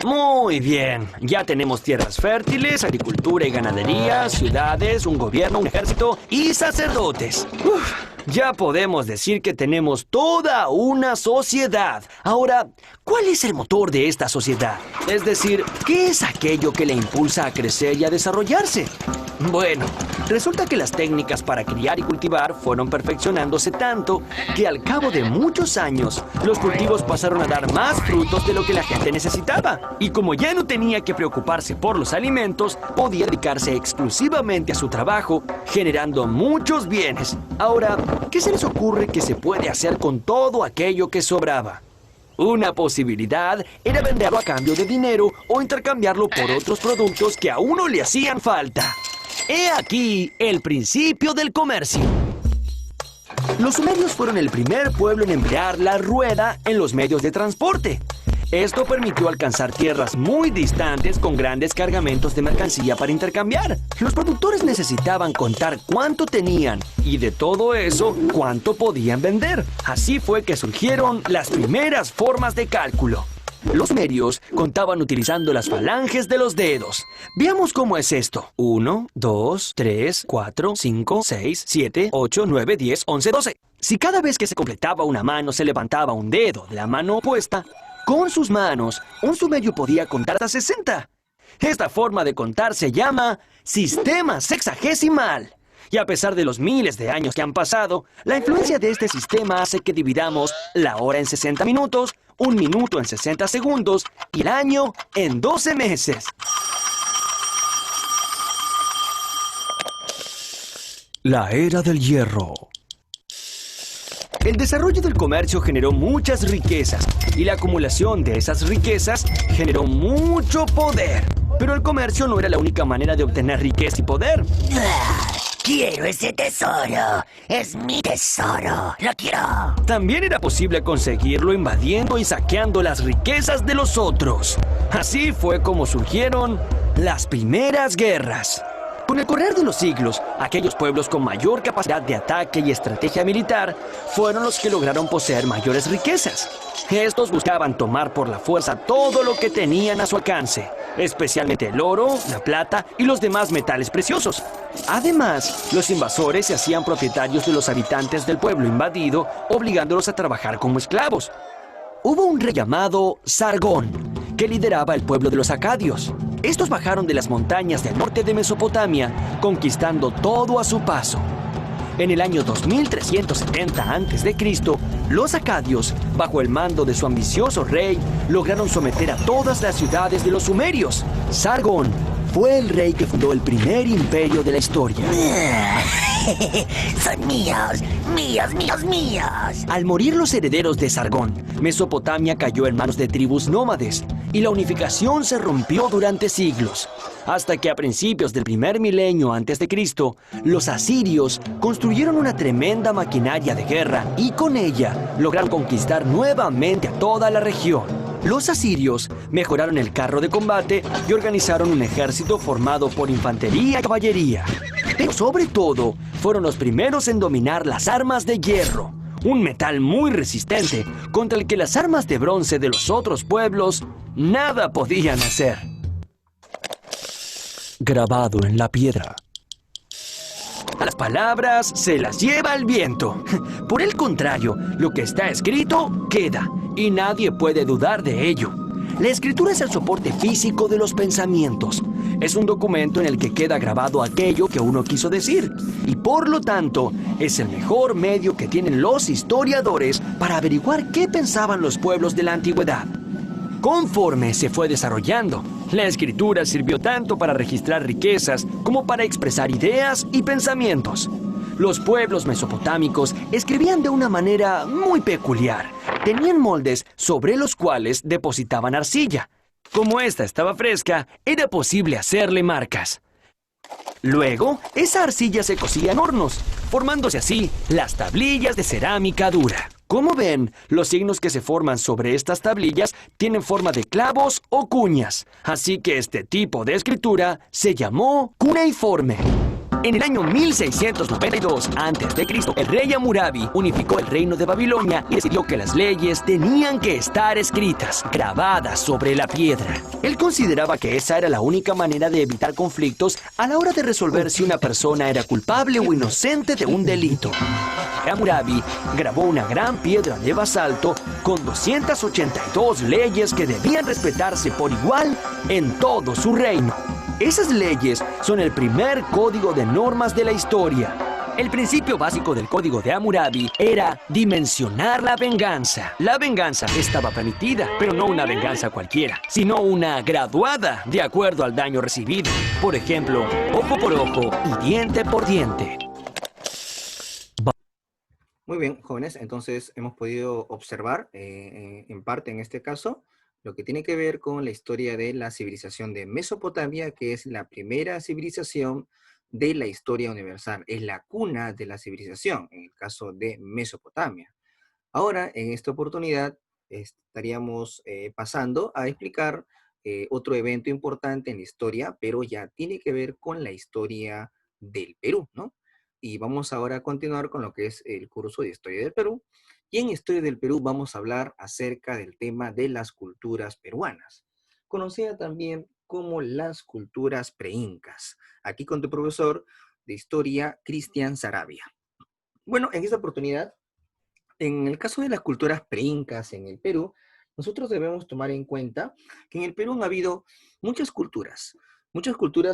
Muy bien, ya tenemos tierras fértiles, agricultura y ganadería, ciudades, un gobierno, un ejército y sacerdotes. Ya podemos decir que tenemos toda una sociedad. Ahora, ¿cuál es el motor de esta sociedad? Es decir, ¿qué es aquello que le impulsa a crecer y a desarrollarse? Bueno, resulta que las técnicas para criar y cultivar fueron perfeccionándose tanto que al cabo de muchos años, los cultivos pasaron a dar más frutos de lo que la gente necesitaba. Y como ya no tenía que preocuparse por los alimentos, podía dedicarse exclusivamente a su trabajo, generando muchos bienes. Ahora, ¿qué se les ocurre que se puede hacer con todo aquello que sobraba? Una posibilidad era venderlo a cambio de dinero o intercambiarlo por otros productos que a uno le hacían falta. He aquí el principio del comercio. Los sumerios fueron el primer pueblo en emplear la rueda en los medios de transporte. Esto permitió alcanzar tierras muy distantes con grandes cargamentos de mercancía para intercambiar. Los productores necesitaban contar cuánto tenían y de todo eso, cuánto podían vender. Así fue que surgieron las primeras formas de cálculo. Los sumerios contaban utilizando las falanges de los dedos. Veamos cómo es esto. 1, 2, 3, 4, 5, 6, 7, 8, 9, 10, 11, 12. Si cada vez que se completaba una mano se levantaba un dedo de la mano opuesta, con sus manos, un sumerio podía contar hasta 60. Esta forma de contar se llama sistema sexagesimal. Y a pesar de los miles de años que han pasado, la influencia de este sistema hace que dividamos la hora en 60 minutos, un minuto en 60 segundos y el año en 12 meses. La era del hierro. El desarrollo del comercio generó muchas riquezas y la acumulación de esas riquezas generó mucho poder. Pero el comercio no era la única manera de obtener riqueza y poder. Quiero ese tesoro. Es mi tesoro. Lo quiero. También era posible conseguirlo invadiendo y saqueando las riquezas de los otros. Así fue como surgieron las primeras guerras. Con el correr de los siglos, aquellos pueblos con mayor capacidad de ataque y estrategia militar fueron los que lograron poseer mayores riquezas. Estos buscaban tomar por la fuerza todo lo que tenían a su alcance, especialmente el oro, la plata y los demás metales preciosos. Además, los invasores se hacían propietarios de los habitantes del pueblo invadido, obligándolos a trabajar como esclavos. Hubo un rey llamado Sargón, que lideraba el pueblo de los acadios. Estos bajaron de las montañas del norte de Mesopotamia, conquistando todo a su paso. En el año 2370 a.C., los acadios, bajo el mando de su ambicioso rey, lograron someter a todas las ciudades de los sumerios. Sargón fue el rey que fundó el primer imperio de la historia. Son míos, míos, míos, míos. Al morir los herederos de Sargón, Mesopotamia cayó en manos de tribus nómades y la unificación se rompió durante siglos, hasta que a principios del primer milenio antes de Cristo, los asirios construyeron una tremenda maquinaria de guerra y con ella lograron conquistar nuevamente a toda la región. Los asirios mejoraron el carro de combate y organizaron un ejército formado por infantería y caballería. Pero sobre todo, fueron los primeros en dominar las armas de hierro, un metal muy resistente contra el que las armas de bronce de los otros pueblos nada podían hacer. Grabado en la piedra. A las palabras se las lleva el viento. Por el contrario, lo que está escrito queda, y nadie puede dudar de ello. La escritura es el soporte físico de los pensamientos. Es un documento en el que queda grabado aquello que uno quiso decir, y por lo tanto, es el mejor medio que tienen los historiadores para averiguar qué pensaban los pueblos de la antigüedad. Conforme se fue desarrollando, la escritura sirvió tanto para registrar riquezas como para expresar ideas y pensamientos. Los pueblos mesopotámicos escribían de una manera muy peculiar. Tenían moldes sobre los cuales depositaban arcilla. Como esta estaba fresca, era posible hacerle marcas. Luego, esa arcilla se cocía en hornos, formándose así las tablillas de cerámica dura. Como ven, los signos que se forman sobre estas tablillas tienen forma de clavos o cuñas, así que este tipo de escritura se llamó cuneiforme. En el año 1692 a.C., el rey Hammurabi unificó el reino de Babilonia y decidió que las leyes tenían que estar escritas, grabadas sobre la piedra. Él consideraba que esa era la única manera de evitar conflictos a la hora de resolver si una persona era culpable o inocente de un delito. Hammurabi grabó una gran piedra de basalto con 282 leyes que debían respetarse por igual en todo su reino. Esas leyes son el primer código de normas de la historia. El principio básico del código de Hammurabi era dimensionar la venganza. La venganza estaba permitida, pero no una venganza cualquiera, sino una graduada de acuerdo al daño recibido. Por ejemplo, ojo por ojo y diente por diente. Muy bien, jóvenes, entonces hemos podido observar, en parte en este caso, lo que tiene que ver con la historia de la civilización de Mesopotamia, que es la primera civilización de la historia universal. Es la cuna de la civilización, en el caso de Mesopotamia. Ahora, en esta oportunidad, estaríamos pasando a explicar otro evento importante en la historia, pero ya tiene que ver con la historia del Perú, ¿no? Y vamos ahora a continuar con lo que es el curso de Historia del Perú. Y en Historia del Perú vamos a hablar acerca del tema de las culturas peruanas, conocida también como las culturas preincas. Aquí con tu profesor de Historia, Cristian Saravia. Bueno, en esta oportunidad, en el caso de las culturas preincas en el Perú, nosotros debemos tomar en cuenta que en el Perú han habido muchas culturas,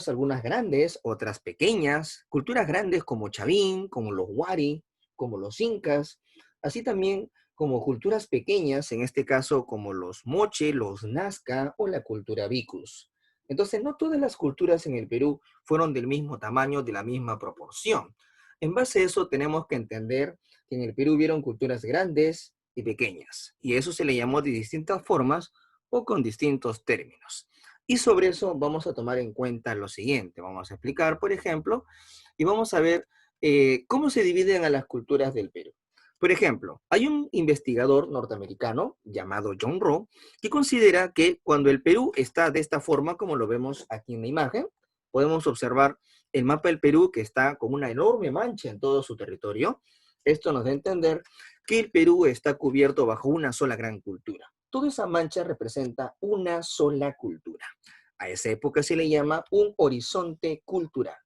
algunas grandes, otras pequeñas, culturas grandes como Chavín, como los Huari, como los Incas, así también como culturas pequeñas, en este caso como los Moche, los Nazca o la cultura Vicus. Entonces, no todas las culturas en el Perú fueron del mismo tamaño, de la misma proporción. En base a eso, tenemos que entender que en el Perú hubieron culturas grandes y pequeñas, y eso se le llamó de distintas formas o con distintos términos. Y sobre eso vamos a tomar en cuenta lo siguiente. Vamos a explicar, por ejemplo, y vamos a ver cómo se dividen a las culturas del Perú. Por ejemplo, hay un investigador norteamericano llamado John Rowe que considera que cuando el Perú está de esta forma, como lo vemos aquí en la imagen, podemos observar el mapa del Perú, que está con una enorme mancha en todo su territorio, esto nos da a entender que el Perú está cubierto bajo una sola gran cultura. Toda esa mancha representa una sola cultura. A esa época se le llama un horizonte cultural.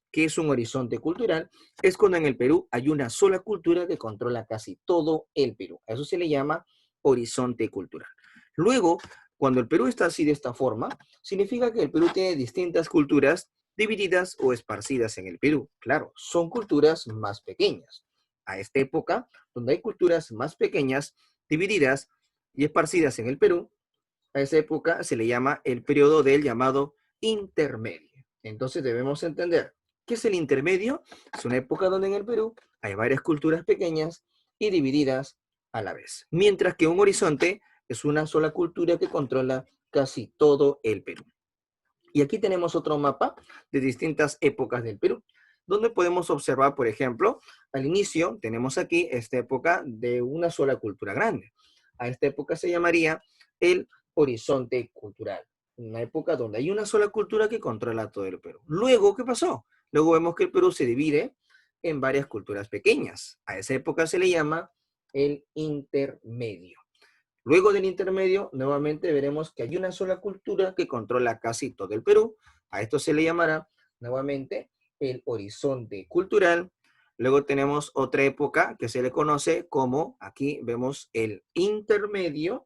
¿Qué es un horizonte cultural? Es cuando en el Perú hay una sola cultura que controla casi todo el Perú. A eso se le llama horizonte cultural. Luego, cuando el Perú está así de esta forma, significa que el Perú tiene distintas culturas divididas o esparcidas en el Perú. Claro, son culturas más pequeñas. A esta época, donde hay culturas más pequeñas, divididas y esparcidas en el Perú, a esa época se le llama el periodo del llamado intermedio. Entonces debemos entender, ¿qué es el intermedio? Es una época donde en el Perú hay varias culturas pequeñas y divididas a la vez. Mientras que un horizonte es una sola cultura que controla casi todo el Perú. Y aquí tenemos otro mapa de distintas épocas del Perú, donde podemos observar, por ejemplo, al inicio tenemos aquí esta época de una sola cultura grande. A esta época se llamaría el horizonte cultural, una época donde hay una sola cultura que controla todo el Perú. Luego, ¿qué pasó? Luego vemos que el Perú se divide en varias culturas pequeñas. A esa época se le llama el intermedio. Luego del intermedio, nuevamente veremos que hay una sola cultura que controla casi todo el Perú. A esto se le llamará nuevamente el horizonte cultural. Luego tenemos otra época que se le conoce como, aquí vemos el intermedio.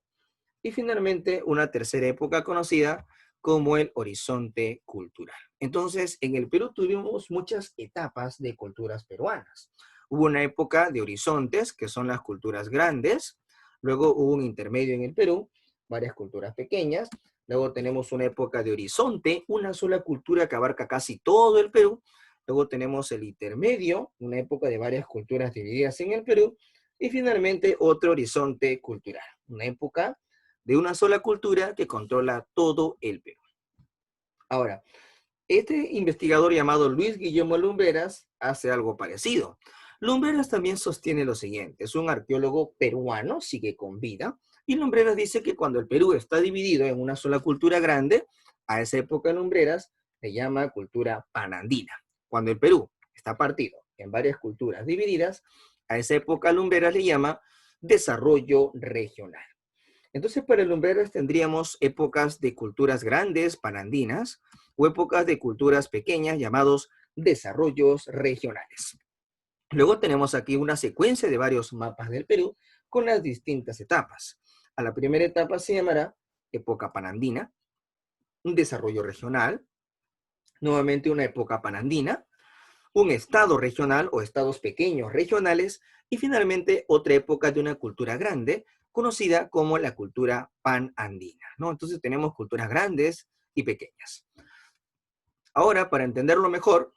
Y finalmente una tercera época conocida como el horizonte cultural. Entonces, en el Perú tuvimos muchas etapas de culturas peruanas. Hubo una época de horizontes, que son las culturas grandes. Luego hubo un intermedio en el Perú, varias culturas pequeñas. Luego tenemos una época de horizonte, una sola cultura que abarca casi todo el Perú. Luego tenemos el intermedio, una época de varias culturas divididas en el Perú. Y finalmente otro horizonte cultural, una época de una sola cultura que controla todo el Perú. Ahora, este investigador llamado Luis Guillermo Lumbreras hace algo parecido. Lumbreras también sostiene lo siguiente, es un arqueólogo peruano, sigue con vida, y Lumbreras dice que cuando el Perú está dividido en una sola cultura grande, a esa época Lumbreras se llama cultura panandina. Cuando el Perú está partido en varias culturas divididas, a esa época Lumbreras le llama desarrollo regional. Entonces, para el Lumbreras tendríamos épocas de culturas grandes, panandinas, o épocas de culturas pequeñas llamados desarrollos regionales. Luego tenemos aquí una secuencia de varios mapas del Perú con las distintas etapas. A la primera etapa se llamará época panandina, un desarrollo regional, nuevamente una época panandina, un estado regional o estados pequeños regionales, y finalmente otra época de una cultura grande, conocida como la cultura panandina, ¿no? Entonces tenemos culturas grandes y pequeñas. Ahora, para entenderlo mejor,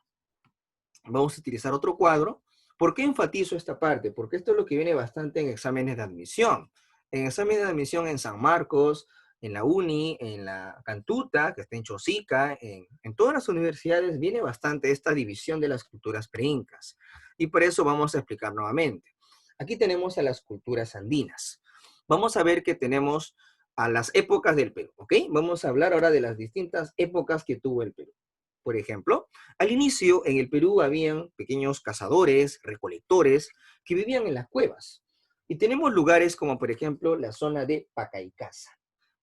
vamos a utilizar otro cuadro. ¿Por qué enfatizo esta parte? Porque esto es lo que viene bastante en exámenes de admisión. En exámenes de admisión en San Marcos, en la UNI, en la Cantuta, que está en Chosica, en todas las universidades viene bastante esta división de las culturas preincas. Y por eso vamos a explicar nuevamente. Aquí tenemos a las culturas andinas. Vamos a ver que tenemos a las épocas del Perú, ¿ok? Vamos a hablar ahora de las distintas épocas que tuvo el Perú. Por ejemplo, al inicio en el Perú habían pequeños cazadores, recolectores, que vivían en las cuevas. Y tenemos lugares como por ejemplo la zona de Pacaycasa.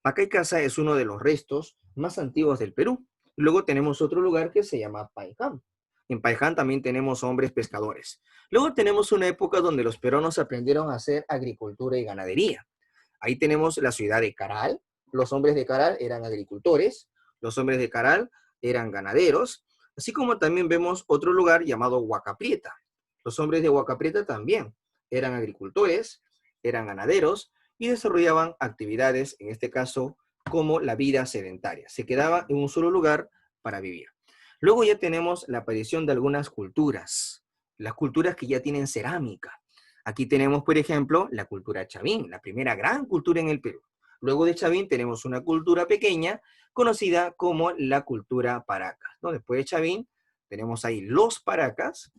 Pacaycasa es uno de los restos más antiguos del Perú. Luego tenemos otro lugar que se llama Paiján. En Paiján también tenemos hombres pescadores. Luego tenemos una época donde los peruanos aprendieron a hacer agricultura y ganadería. Ahí tenemos la ciudad de Caral. Los hombres de Caral eran agricultores. Los hombres de Caral eran ganaderos, así como también vemos otro lugar llamado Huaca Prieta. Los hombres de Huaca Prieta también eran agricultores, eran ganaderos y desarrollaban actividades, en este caso, como la vida sedentaria. Se quedaba en un solo lugar para vivir. Luego ya tenemos la aparición de algunas culturas, las culturas que ya tienen cerámica. Aquí tenemos, por ejemplo, la cultura chavín, la primera gran cultura en el Perú. Luego de Chavín tenemos una cultura pequeña conocida como la cultura Paracas, ¿no? Después de Chavín tenemos ahí los Paracas.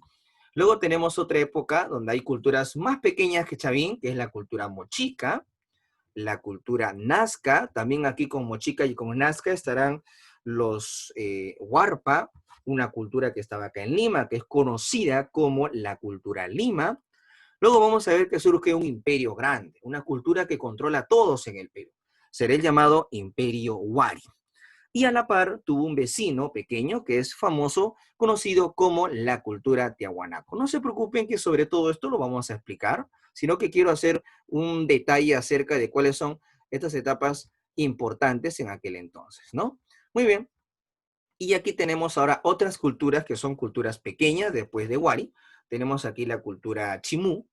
Luego tenemos otra época donde hay culturas más pequeñas que Chavín, que es la cultura Mochica, la cultura Nazca. También aquí con Mochica y con Nazca estarán los Huarpa, una cultura que estaba acá en Lima, que es conocida como la cultura Lima. Luego vamos a ver que surge un imperio grande, una cultura que controla a todos en el Perú. Será el llamado Imperio Huari. Y a la par tuvo un vecino pequeño que es famoso, conocido como la cultura Tiahuanaco. No se preocupen que sobre todo esto lo vamos a explicar, sino que quiero hacer un detalle acerca de cuáles son estas etapas importantes en aquel entonces, ¿no? Muy bien. Y aquí tenemos ahora otras culturas que son culturas pequeñas después de Huari. Tenemos aquí la cultura Chimú,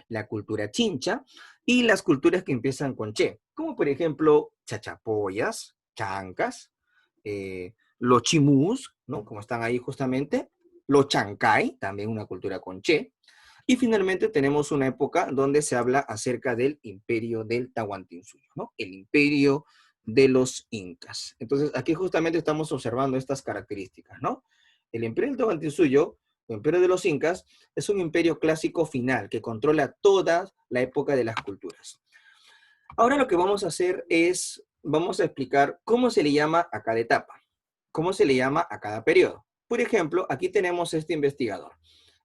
la cultura Chincha y las culturas que empiezan con Che, como por ejemplo Chachapoyas, Chancas, los Chimús, ¿no? Como están ahí justamente, los Chancay, también una cultura con Che. Y finalmente tenemos una época donde se habla acerca del imperio del Tahuantinsuyo, ¿no? El imperio de los incas. Entonces, aquí justamente estamos observando estas características, ¿no? El imperio del Tahuantinsuyo, o imperio de los incas, es un imperio clásico final que controla toda la época de las culturas. Ahora lo que vamos a hacer es, vamos a explicar cómo se le llama a cada etapa, cómo se le llama a cada periodo. Por ejemplo, aquí tenemos este investigador.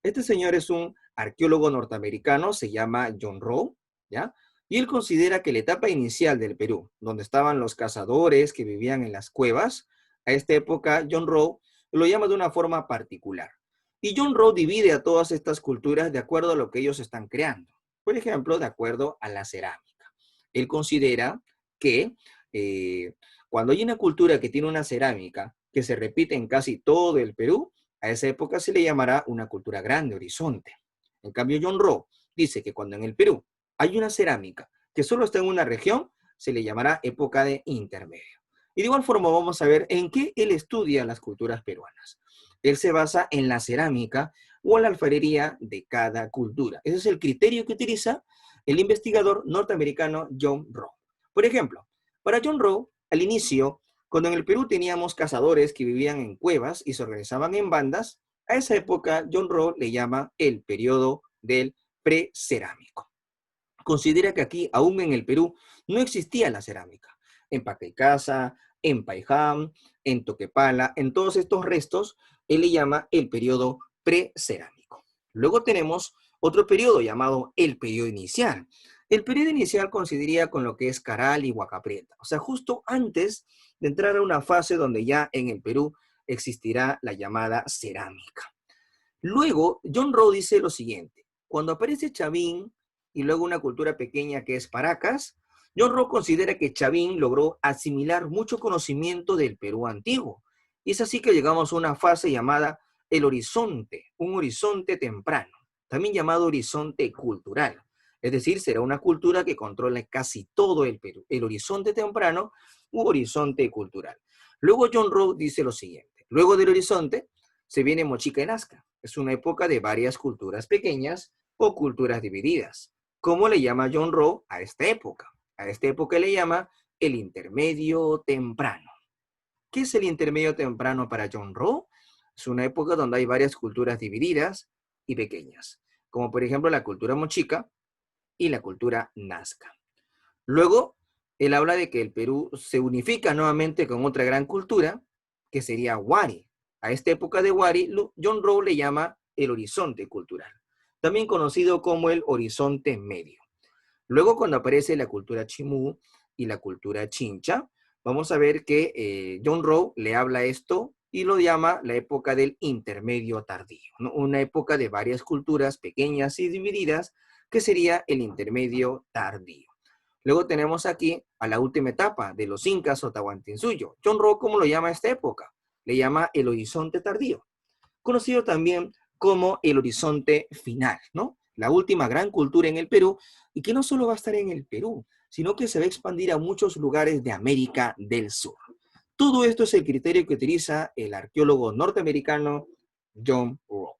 Este señor es un arqueólogo norteamericano, se llama John Rowe, ¿ya? Y él considera que la etapa inicial del Perú, donde estaban los cazadores que vivían en las cuevas, a esta época John Rowe lo llama de una forma particular. Y John Rowe divide a todas estas culturas de acuerdo a lo que ellos están creando. Por ejemplo, de acuerdo a la cerámica. Él considera que cuando hay una cultura que tiene una cerámica que se repite en casi todo el Perú, a esa época se le llamará una cultura grande, horizonte. En cambio, John Rowe dice que cuando en el Perú hay una cerámica que solo está en una región, se le llamará época de intermedio. Y de igual forma vamos a ver en qué él estudia las culturas peruanas. Él se basa en la cerámica o en la alfarería de cada cultura. Ese es el criterio que utiliza el investigador norteamericano John Rowe. Por ejemplo, para John Rowe, al inicio, cuando en el Perú teníamos cazadores que vivían en cuevas y se organizaban en bandas, a esa época John Rowe le llama el periodo del precerámico. Considera que aquí, aún en el Perú, no existía la cerámica. En Pacaycasa, en Paijam, en Toquepala, en todos estos restos, él le llama el periodo precerámico. Luego tenemos otro periodo llamado el periodo inicial. El periodo inicial coincidiría con lo que es Caral y Huaca Prieta, o sea, justo antes de entrar a una fase donde ya en el Perú existirá la llamada cerámica. Luego, John Rowe dice lo siguiente: cuando aparece Chavín y luego una cultura pequeña que es Paracas, John Rowe considera que Chavín logró asimilar mucho conocimiento del Perú antiguo. Y es así que llegamos a una fase llamada el horizonte, un horizonte temprano, también llamado horizonte cultural. Es decir, será una cultura que controla casi todo el Perú, el horizonte temprano u horizonte cultural. Luego John Rowe dice lo siguiente: luego del horizonte se viene Mochica y Nazca. Es una época de varias culturas pequeñas o culturas divididas. ¿Cómo le llama John Rowe a esta época? A esta época le llama el intermedio temprano. ¿Qué es el intermedio temprano para John Rowe? Es una época donde hay varias culturas divididas y pequeñas, como por ejemplo la cultura mochica y la cultura nazca. Luego, él habla de que el Perú se unifica nuevamente con otra gran cultura, que sería Huari. A esta época de Huari, John Rowe le llama el horizonte cultural, también conocido como el horizonte medio. Luego, cuando aparece la cultura Chimú y la cultura Chincha, vamos a ver que John Rowe le habla esto y lo llama la época del intermedio tardío, ¿no? Una época de varias culturas pequeñas y divididas, que sería el intermedio tardío. Luego tenemos aquí a la última etapa de los incas o Tahuantinsuyo. John Rowe, ¿cómo lo llama a esta época? Le llama el horizonte tardío, conocido también como el horizonte final, ¿no? La última gran cultura en el Perú, y que no solo va a estar en el Perú, sino que se va a expandir a muchos lugares de América del Sur. Todo esto es el criterio que utiliza el arqueólogo norteamericano John Rowe.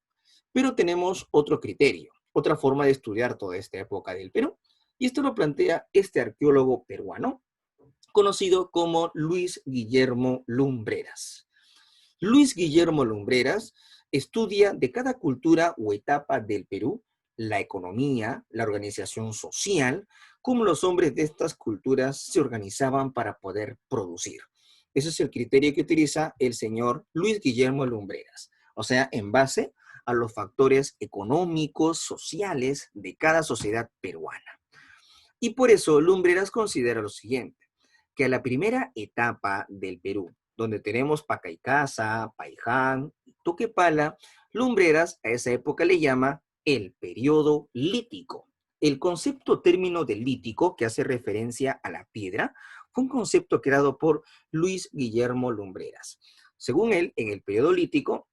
Pero tenemos otro criterio, otra forma de estudiar toda esta época del Perú, y esto lo plantea este arqueólogo peruano, conocido como Luis Guillermo Lumbreras. Luis Guillermo Lumbreras estudia de cada cultura o etapa del Perú la economía, la organización social, cómo los hombres de estas culturas se organizaban para poder producir. Ese es el criterio que utiliza el señor Luis Guillermo Lumbreras. O sea, en base a los factores económicos, sociales de cada sociedad peruana. Y por eso Lumbreras considera lo siguiente, que a la primera etapa del Perú, donde tenemos Pacaicasa, Paiján, Toquepala, Lumbreras a esa época le llama el periodo lítico. El concepto término del lítico, que hace referencia a la piedra, fue un concepto creado por Luis Guillermo Lumbreras. Según él, en el periodo lítico,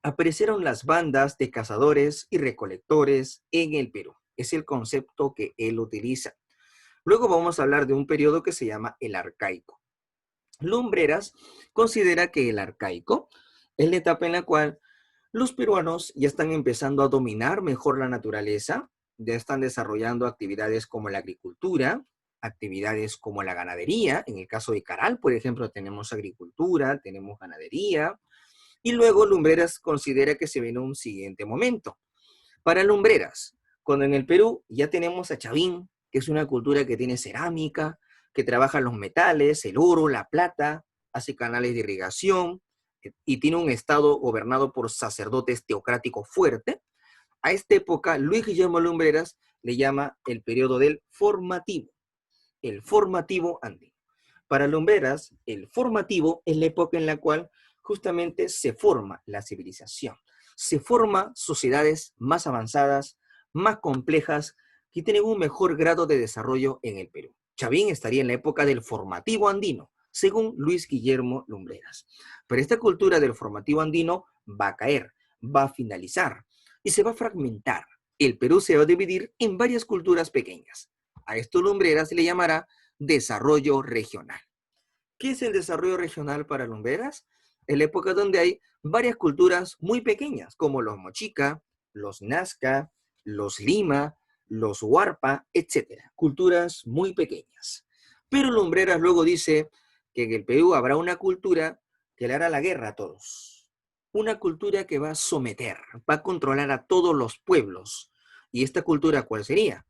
aparecieron las bandas de cazadores y recolectores en el Perú. Es el concepto que él utiliza. Luego vamos a hablar de un periodo que se llama el arcaico. Lumbreras considera que el arcaico es la etapa en la cual los peruanos ya están empezando a dominar mejor la naturaleza, ya están desarrollando actividades como la agricultura, actividades como la ganadería. En el caso de Caral, por ejemplo, tenemos agricultura, tenemos ganadería. Y luego Lumbreras considera que se viene un siguiente momento. Para Lumbreras, cuando en el Perú ya tenemos a Chavín, que es una cultura que tiene cerámica, que trabaja los metales, el oro, la plata, hace canales de irrigación y tiene un estado gobernado por sacerdotes teocráticos fuerte. A esta época, Luis Guillermo Lumbreras le llama el periodo del formativo, el formativo andino. Para Lumbreras, el formativo es la época en la cual justamente se forma la civilización, se forman sociedades más avanzadas, más complejas, que tienen un mejor grado de desarrollo en el Perú. Chavín estaría en la época del formativo andino, según Luis Guillermo Lumbreras. Pero esta cultura del formativo andino va a caer, va a finalizar y se va a fragmentar. El Perú se va a dividir en varias culturas pequeñas. A esto Lumbreras le llamará desarrollo regional. ¿Qué es el desarrollo regional para Lumbreras? Es la época donde hay varias culturas muy pequeñas, como los Mochica, los Nazca, los Lima, los Huarpa, etc. Culturas muy pequeñas. Pero Lumbreras luego dice que en el Perú habrá una cultura que le hará la guerra a todos. Una cultura que va a someter, va a controlar a todos los pueblos. ¿Y esta cultura cuál sería?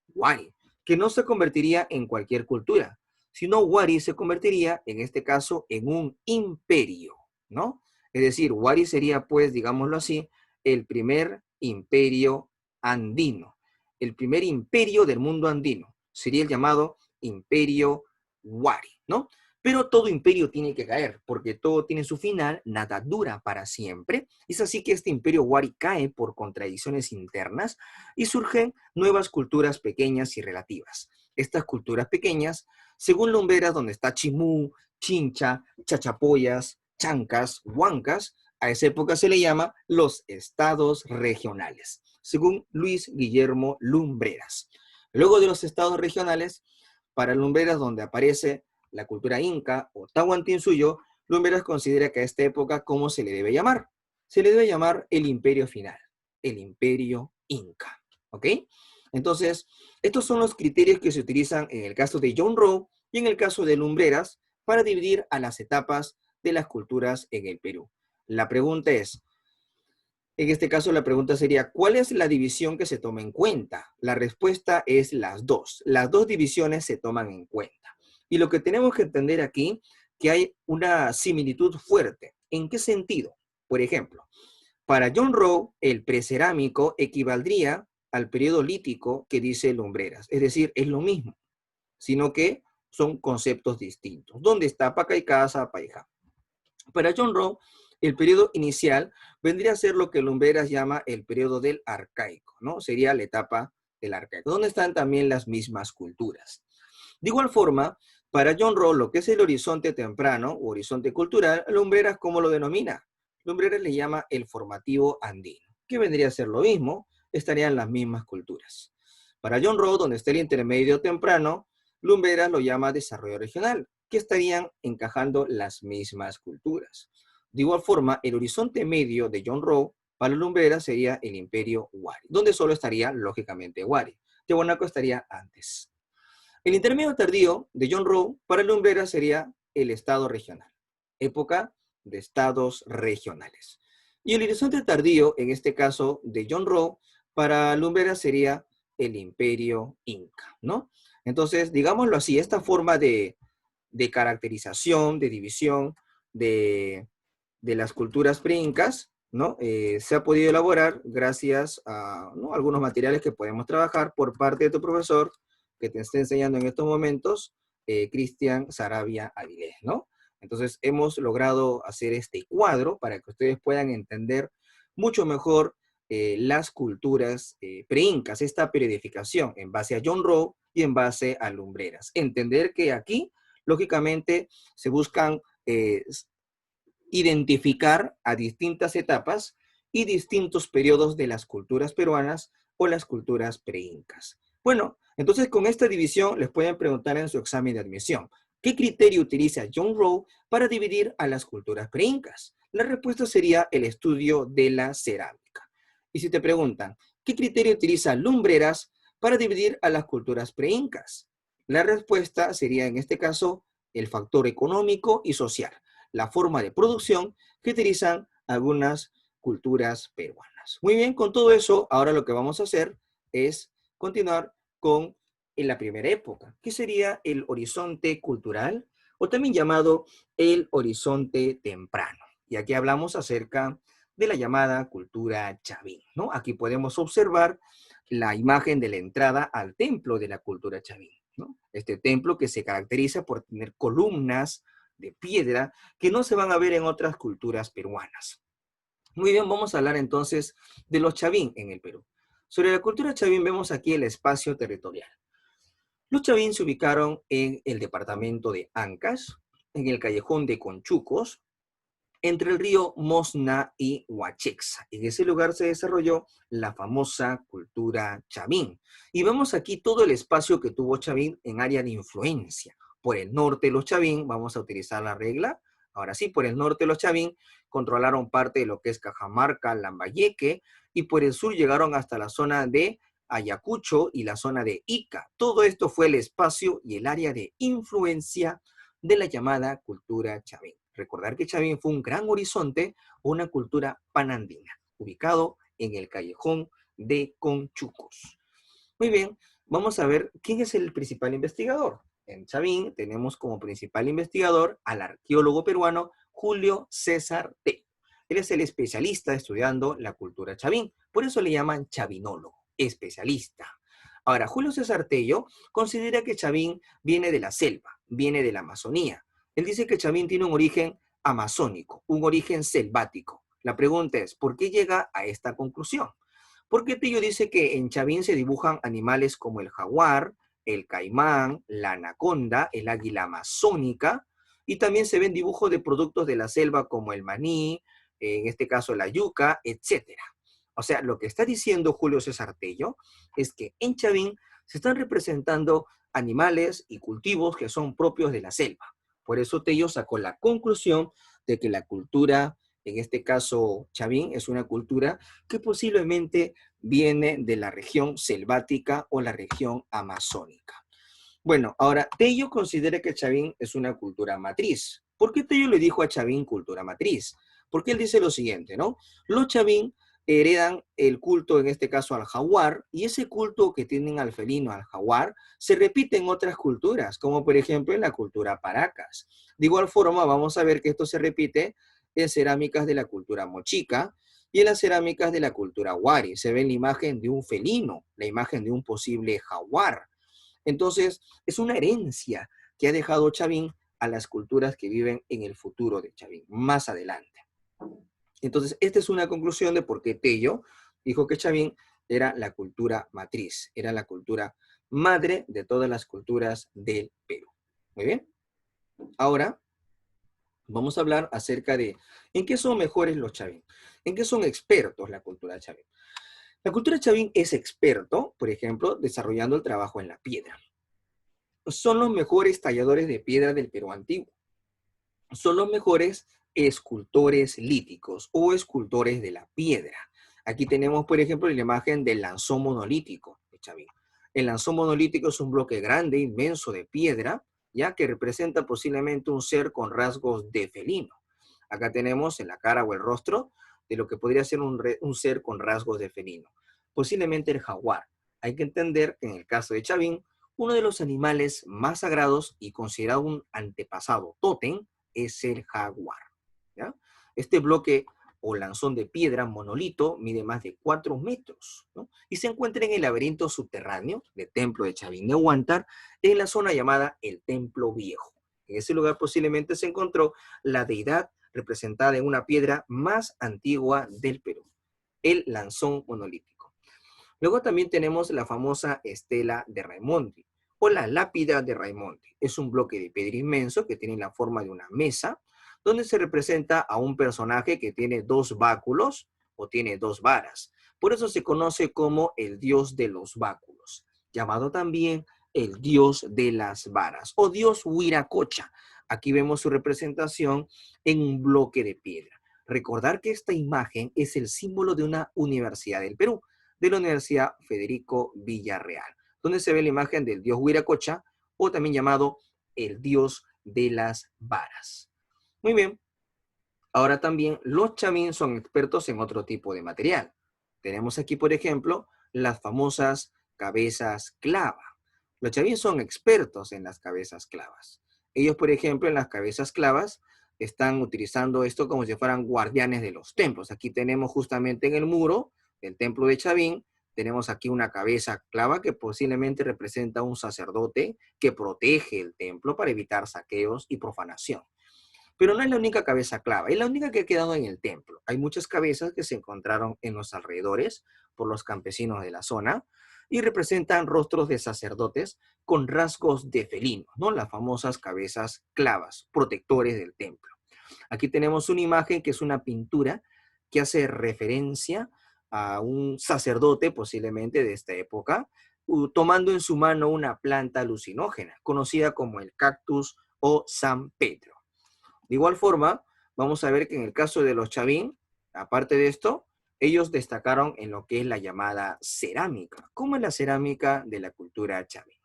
Wari, que no se convertiría en cualquier cultura, sino Wari se convertiría, en este caso, en un imperio, ¿no? Es decir, Wari sería, pues, digámoslo así, el primer imperio andino, el primer imperio del mundo andino. Sería el llamado imperio Wari, ¿no? Pero todo imperio tiene que caer, porque todo tiene su final, nada dura para siempre. Es así que este imperio Wari cae por contradicciones internas y surgen nuevas culturas pequeñas y relativas. Estas culturas pequeñas, según Lumbreras, donde está Chimú, Chincha, Chachapoyas, Chancas, Huancas, a esa época se le llama los estados regionales, según Luis Guillermo Lumbreras. Luego de los estados regionales, para Lumbreras, donde aparece la cultura inca o Tahuantinsuyo, Lumbreras considera que a esta época, ¿cómo se le debe llamar? Se le debe llamar el imperio final, el imperio inca, ¿ok? Entonces, estos son los criterios que se utilizan en el caso de John Rowe y en el caso de Lumbreras para dividir a las etapas de las culturas en el Perú. La pregunta es, en este caso la pregunta sería, ¿cuál es la división que se toma en cuenta? La respuesta es las dos. Las dos divisiones se toman en cuenta. Y lo que tenemos que entender aquí, que hay una similitud fuerte. ¿En qué sentido? Por ejemplo, para John Rowe, el precerámico equivaldría al periodo lítico que dice Lumbreras. Es decir, es lo mismo, sino que son conceptos distintos. ¿Dónde está Pacaicasa, Paiján? Para John Rowe, el periodo inicial vendría a ser lo que Lumbreras llama el periodo del arcaico, ¿no? Sería la etapa del arcaico, donde están también las mismas culturas. De igual forma, para John Rowe, lo que es el horizonte temprano o horizonte cultural, Lumbreras, ¿cómo lo denomina? Lumbreras le llama el formativo andino, que vendría a ser lo mismo, estarían las mismas culturas. Para John Rowe, donde está el intermedio temprano, Lumbreras lo llama desarrollo regional, que estarían encajando las mismas culturas. De igual forma, el horizonte medio de John Rowe para Lumbreras sería el imperio Wari, donde solo estaría, lógicamente, Wari. Tiahuanaco estaría antes. El intermedio tardío de John Rowe para Lumbreras sería el estado regional, época de estados regionales. Y el horizonte tardío, en este caso de John Rowe, para Lumbreras sería el imperio inca, ¿no? Entonces, digámoslo así, esta forma de de caracterización, de división de las culturas preincas, ¿no? Se ha podido elaborar gracias a, ¿no?, algunos materiales que podemos trabajar por parte de tu profesor que te está enseñando en estos momentos, Cristian Saravia Avilés, ¿no? Entonces hemos logrado hacer este cuadro para que ustedes puedan entender mucho mejor las culturas preincas, esta periodificación en base a John Rowe y en base a Lumbreras. Entender que aquí, lógicamente, se buscan identificar a distintas etapas y distintos periodos de las culturas peruanas o las culturas preincas. Bueno, entonces con esta división les pueden preguntar en su examen de admisión, ¿qué criterio utiliza John Rowe para dividir a las culturas preincas? La respuesta sería el estudio de la cerámica. Y si te preguntan, ¿qué criterio utiliza Lumbreras para dividir a las culturas preincas? La respuesta sería en este caso el factor económico y social, la forma de producción que utilizan algunas culturas peruanas. Muy bien, con todo eso, ahora lo que vamos a hacer es continuar con la primera época, que sería el horizonte cultural, o también llamado el horizonte temprano. Y aquí hablamos acerca de la llamada cultura chavín, ¿no? Aquí podemos observar la imagen de la entrada al templo de la cultura chavín, ¿no? Este templo que se caracteriza por tener columnas de piedra que no se van a ver en otras culturas peruanas. Muy bien, vamos a hablar entonces de los chavín en el Perú. Sobre la cultura chavín vemos aquí el espacio territorial. Los chavín se ubicaron en el departamento de Ancash, en el callejón de Conchucos, entre el río Mosna y Huachexa. En ese lugar se desarrolló la famosa cultura chavín. Y vemos aquí todo el espacio que tuvo Chavín en área de influencia. Por el norte los chavín, vamos a utilizar la regla, ahora sí, por el norte los chavín controlaron parte de lo que es Cajamarca, Lambayeque, y por el sur llegaron hasta la zona de Ayacucho y la zona de Ica. Todo esto fue el espacio y el área de influencia de la llamada cultura chavín. Recordar que Chavín fue un gran horizonte, una cultura panandina, ubicado en el callejón de Conchucos. Muy bien, vamos a ver quién es el principal investigador. En Chavín tenemos como principal investigador al arqueólogo peruano Julio César Tello. Él es el especialista estudiando la cultura chavín, por eso le llaman chavinólogo, especialista. Ahora, Julio César Tello considera que Chavín viene de la selva, viene de la Amazonía. Él dice que Chavín tiene un origen amazónico, un origen selvático. La pregunta es, ¿por qué llega a esta conclusión? Porque Tello dice que en Chavín se dibujan animales como el jaguar, el caimán, la anaconda, el águila amazónica, y también se ven dibujos de productos de la selva como el maní, en este caso la yuca, etcétera. O sea, lo que está diciendo Julio César Tello es que en Chavín se están representando animales y cultivos que son propios de la selva. Por eso Tello sacó la conclusión de que la cultura, en este caso Chavín, es una cultura que posiblemente viene de la región selvática o la región amazónica. Bueno, ahora, Tello considera que Chavín es una cultura matriz. ¿Por qué Tello le dijo a Chavín cultura matriz? Porque él dice lo siguiente, ¿no? Los Chavín heredan el culto, en este caso al jaguar, y ese culto que tienen al felino, al jaguar, se repite en otras culturas, como por ejemplo en la cultura Paracas. De igual forma, vamos a ver que esto se repite en cerámicas de la cultura mochica y en las cerámicas de la cultura wari. Se ve la imagen de un felino, la imagen de un posible jaguar. Entonces, es una herencia que ha dejado Chavín a las culturas que viven en el futuro de Chavín, más adelante. Entonces, esta es una conclusión de por qué Tello dijo que Chavín era la cultura matriz, era la cultura madre de todas las culturas del Perú. Muy bien. Ahora, vamos a hablar acerca de en qué son mejores los Chavín, en qué son expertos la cultura Chavín. La cultura Chavín es experto, por ejemplo, desarrollando el trabajo en la piedra. Son los mejores talladores de piedra del Perú antiguo. Son los mejores escultores líticos o escultores de la piedra. Aquí tenemos, por ejemplo, la imagen del lanzón monolítico de Chavín. El lanzón monolítico es un bloque grande, inmenso de piedra, ya que representa posiblemente un ser con rasgos de felino. Acá tenemos en la cara o el rostro de lo que podría ser un ser con rasgos de felino. Posiblemente el jaguar. Hay que entender que en el caso de Chavín, Uno de los animales más sagrados y considerado un antepasado tótem es el jaguar, ¿ya? Este bloque o lanzón de piedra monolito mide más de 4 metros, ¿no? Y se encuentra en el laberinto subterráneo del templo de Chavín de Huántar, en la zona llamada el Templo Viejo. En ese lugar posiblemente se encontró la deidad representada en una piedra más antigua del Perú, el lanzón monolítico. Luego también tenemos la famosa estela de Raimondi, o la lápida de Raimondi. Es un bloque de piedra inmenso que tiene la forma de una mesa, donde se representa a un personaje que tiene 2 báculos o tiene 2 varas. Por eso se conoce como el dios de los báculos, llamado también el dios de las varas o dios Huiracocha. Aquí vemos su representación en un bloque de piedra. Recordar que esta imagen es el símbolo de una universidad del Perú, de la Universidad Federico Villarreal, donde se ve la imagen del dios Huiracocha, o también llamado el dios de las varas. Muy bien. Ahora también los Chavín son expertos en otro tipo de material. Tenemos aquí, por ejemplo, las famosas cabezas clava. Los Chavín son expertos en las cabezas clavas. Ellos, por ejemplo, en las cabezas clavas están utilizando esto como si fueran guardianes de los templos. Aquí tenemos justamente en el muro del templo de Chavín, tenemos aquí una cabeza clava que posiblemente representa a un sacerdote que protege el templo para evitar saqueos y profanación. Pero no es la única cabeza clava, es la única que ha quedado en el templo. Hay muchas cabezas que se encontraron en los alrededores por los campesinos de la zona y representan rostros de sacerdotes con rasgos de felino, ¿no? Las famosas cabezas clavas, protectores del templo. Aquí tenemos una imagen que es una pintura que hace referencia a un sacerdote, posiblemente de esta época, tomando en su mano una planta alucinógena, conocida como el cactus o San Pedro. De igual forma, vamos a ver que en el caso de los Chavín, aparte de esto, ellos destacaron en lo que es la llamada cerámica. ¿Cómo es la cerámica de la cultura Chavín?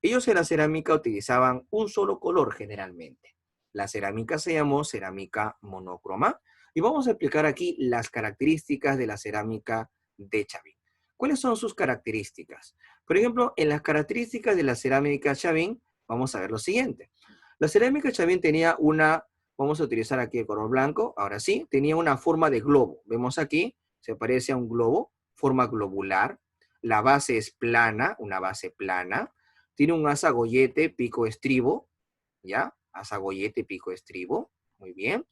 Ellos en la cerámica utilizaban un solo color generalmente. La cerámica se llamó cerámica monócroma, y vamos a explicar aquí las características de la cerámica de Chavín. ¿Cuáles son sus características? Por ejemplo, en las características de la cerámica Chavín, vamos a ver lo siguiente. La cerámica Chavín tenía una, vamos a utilizar aquí el color blanco, ahora sí, tenía una forma de globo. Vemos aquí, se parece a un globo, forma globular. La base es plana, una base plana. Tiene un asa gollete, pico estribo, ¿ya? Asa gollete, pico estribo, muy bien.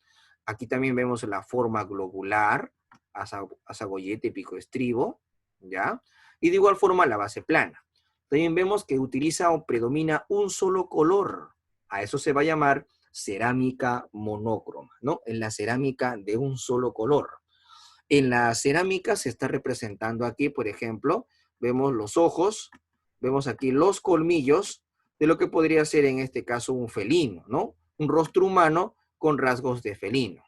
Aquí también vemos la forma globular, asa gollete, pico estribo, ¿ya? Y de igual forma la base plana. También vemos que utiliza o predomina un solo color. A eso se va a llamar cerámica monócroma, ¿no? En la cerámica de un solo color. En la cerámica se está representando aquí, por ejemplo, vemos los ojos, vemos aquí los colmillos de lo que podría ser en este caso un felino, ¿no? Un rostro humano con rasgos de felino.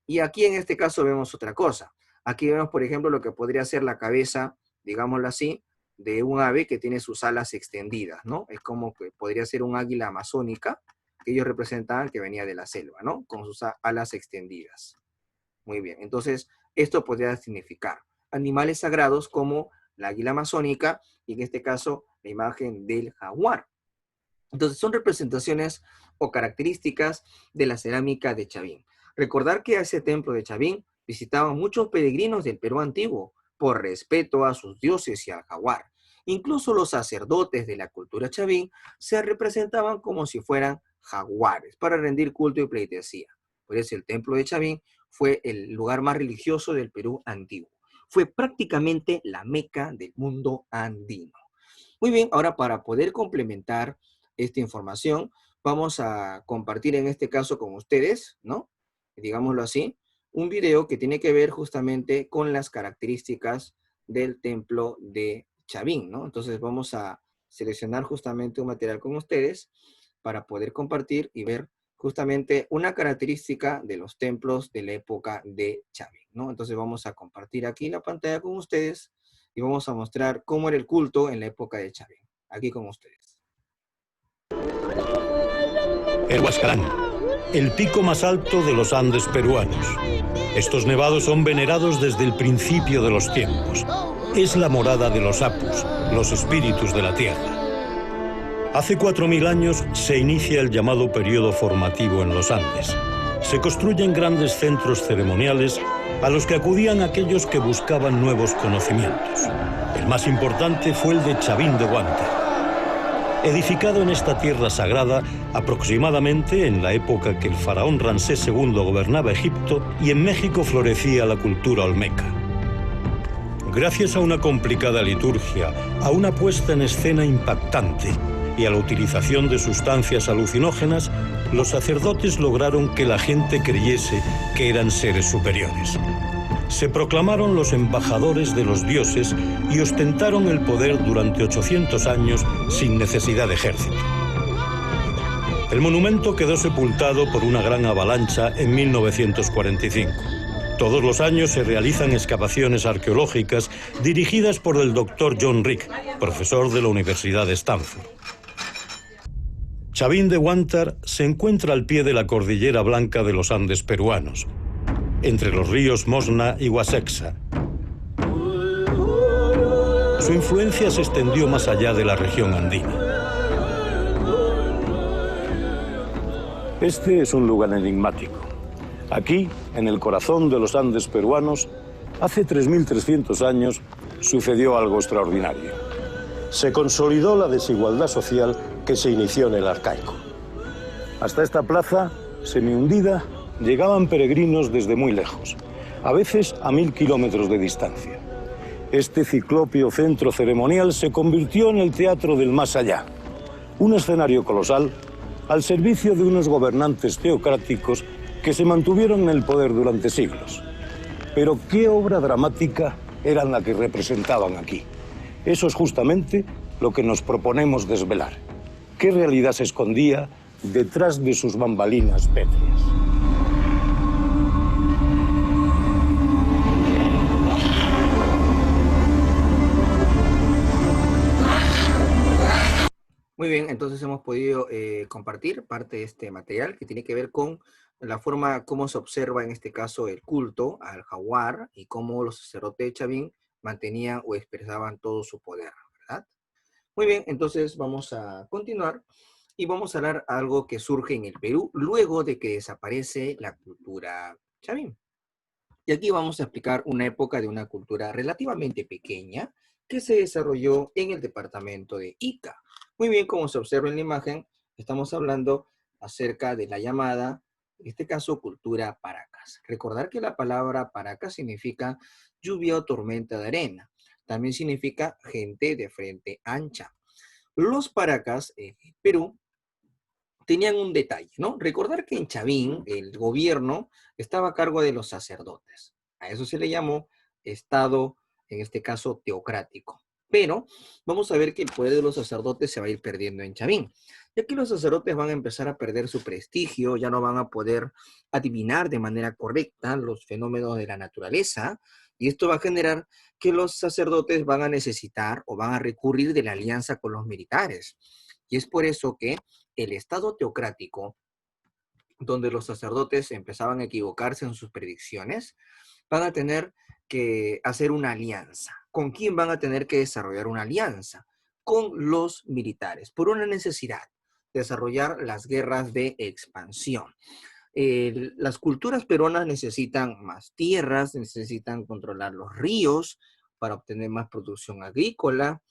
Y aquí en este caso vemos otra cosa. Aquí vemos, por ejemplo, lo que podría ser la cabeza, digámoslo así, de un ave que tiene sus alas extendidas, ¿no? Es como que podría ser un águila amazónica que ellos representaban que venía de la selva, ¿no? Con sus alas extendidas. Muy bien, entonces esto podría significar animales sagrados como la águila amazónica y en este caso la imagen del jaguar. Entonces son representaciones o características de la cerámica de Chavín. Recordar que a ese templo de Chavín visitaban muchos peregrinos del Perú antiguo por respeto a sus dioses y al jaguar. Incluso los sacerdotes de la cultura Chavín se representaban como si fueran jaguares para rendir culto y pleitesía. Por eso el templo de Chavín fue el lugar más religioso del Perú antiguo. Fue prácticamente la meca del mundo andino. Muy bien, ahora para poder complementar esta información, vamos a compartir en este caso con ustedes, ¿no? Digámoslo así, un video que tiene que ver justamente con las características del templo de Chavín, ¿no? Entonces vamos a seleccionar justamente un material con ustedes para poder compartir y ver justamente una característica de los templos de la época de Chavín, ¿no? Entonces vamos a compartir aquí la pantalla con ustedes y vamos a mostrar cómo era el culto en la época de Chavín. Aquí con ustedes. El Huascarán, el pico más alto de los Andes peruanos. Estos nevados son venerados desde el principio de los tiempos. Es la morada de los apus, los espíritus de la tierra. Hace 4000 años se inicia el llamado periodo formativo en los Andes. Se construyen grandes centros ceremoniales a los que acudían aquellos que buscaban nuevos conocimientos. El más importante fue el de Chavín de Huántar. Edificado en esta tierra sagrada aproximadamente en la época que el faraón Ramsés II gobernaba Egipto y en México florecía la cultura olmeca. Gracias a una complicada liturgia, a una puesta en escena impactante y a la utilización de sustancias alucinógenas, los sacerdotes lograron que la gente creyese que eran seres superiores. Se proclamaron los embajadores de los dioses y ostentaron el poder durante 800 años sin necesidad de ejército. El monumento quedó sepultado por una gran avalancha en 1945. Todos los años se realizan excavaciones arqueológicas dirigidas por el Dr. John Rick, profesor de la Universidad de Stanford. Chavín de Huántar se encuentra al pie de la Cordillera Blanca de los Andes peruanos, entre los ríos Mosna y Huasexa. Su influencia se extendió más allá de la región andina. Este es un lugar enigmático. Aquí, en el corazón de los Andes peruanos, hace 3300 años sucedió algo extraordinario. Se consolidó la desigualdad social que se inició en el arcaico. Hasta esta plaza, semihundida, llegaban peregrinos desde muy lejos, a veces a 1000 kilómetros de distancia. Este ciclópeo centro ceremonial se convirtió en el teatro del más allá, un escenario colosal al servicio de unos gobernantes teocráticos que se mantuvieron en el poder durante siglos. Pero ¿qué obra dramática era la que representaban aquí? Eso es justamente lo que nos proponemos desvelar. ¿Qué realidad se escondía detrás de sus bambalinas pétreas? Muy bien, entonces hemos podido compartir parte de este material que tiene que ver con la forma como se observa en este caso el culto al jaguar y cómo los sacerdotes de Chavín mantenían o expresaban todo su poder, ¿verdad? Muy bien, entonces vamos a continuar y vamos a hablar algo que surge en el Perú luego de que desaparece la cultura Chavín. Y aquí vamos a explicar una época de una cultura relativamente pequeña que se desarrolló en el departamento de Ica. Muy bien, como se observa en la imagen, estamos hablando acerca de la llamada, en este caso, cultura Paracas. Recordar que la palabra Paracas significa lluvia o tormenta de arena. También significa gente de frente ancha. Los Paracas en Perú tenían un detalle, ¿no? Recordar que en Chavín el gobierno estaba a cargo de los sacerdotes. A eso se le llamó Estado, en este caso, teocrático. Pero vamos a ver que el poder de los sacerdotes se va a ir perdiendo en Chavín. Y aquí los sacerdotes van a empezar a perder su prestigio, ya no van a poder adivinar de manera correcta los fenómenos de la naturaleza, y esto va a generar que los sacerdotes van a necesitar o van a recurrir de la alianza con los militares. Y es por eso que el Estado teocrático, donde los sacerdotes empezaban a equivocarse en sus predicciones, van a tener que hacer una alianza. ¿Con quién van a tener que desarrollar una alianza? Con los militares, por una necesidad, desarrollar las guerras de expansión. Las culturas peruanas necesitan más tierras, necesitan controlar los ríos para obtener más producción agrícola.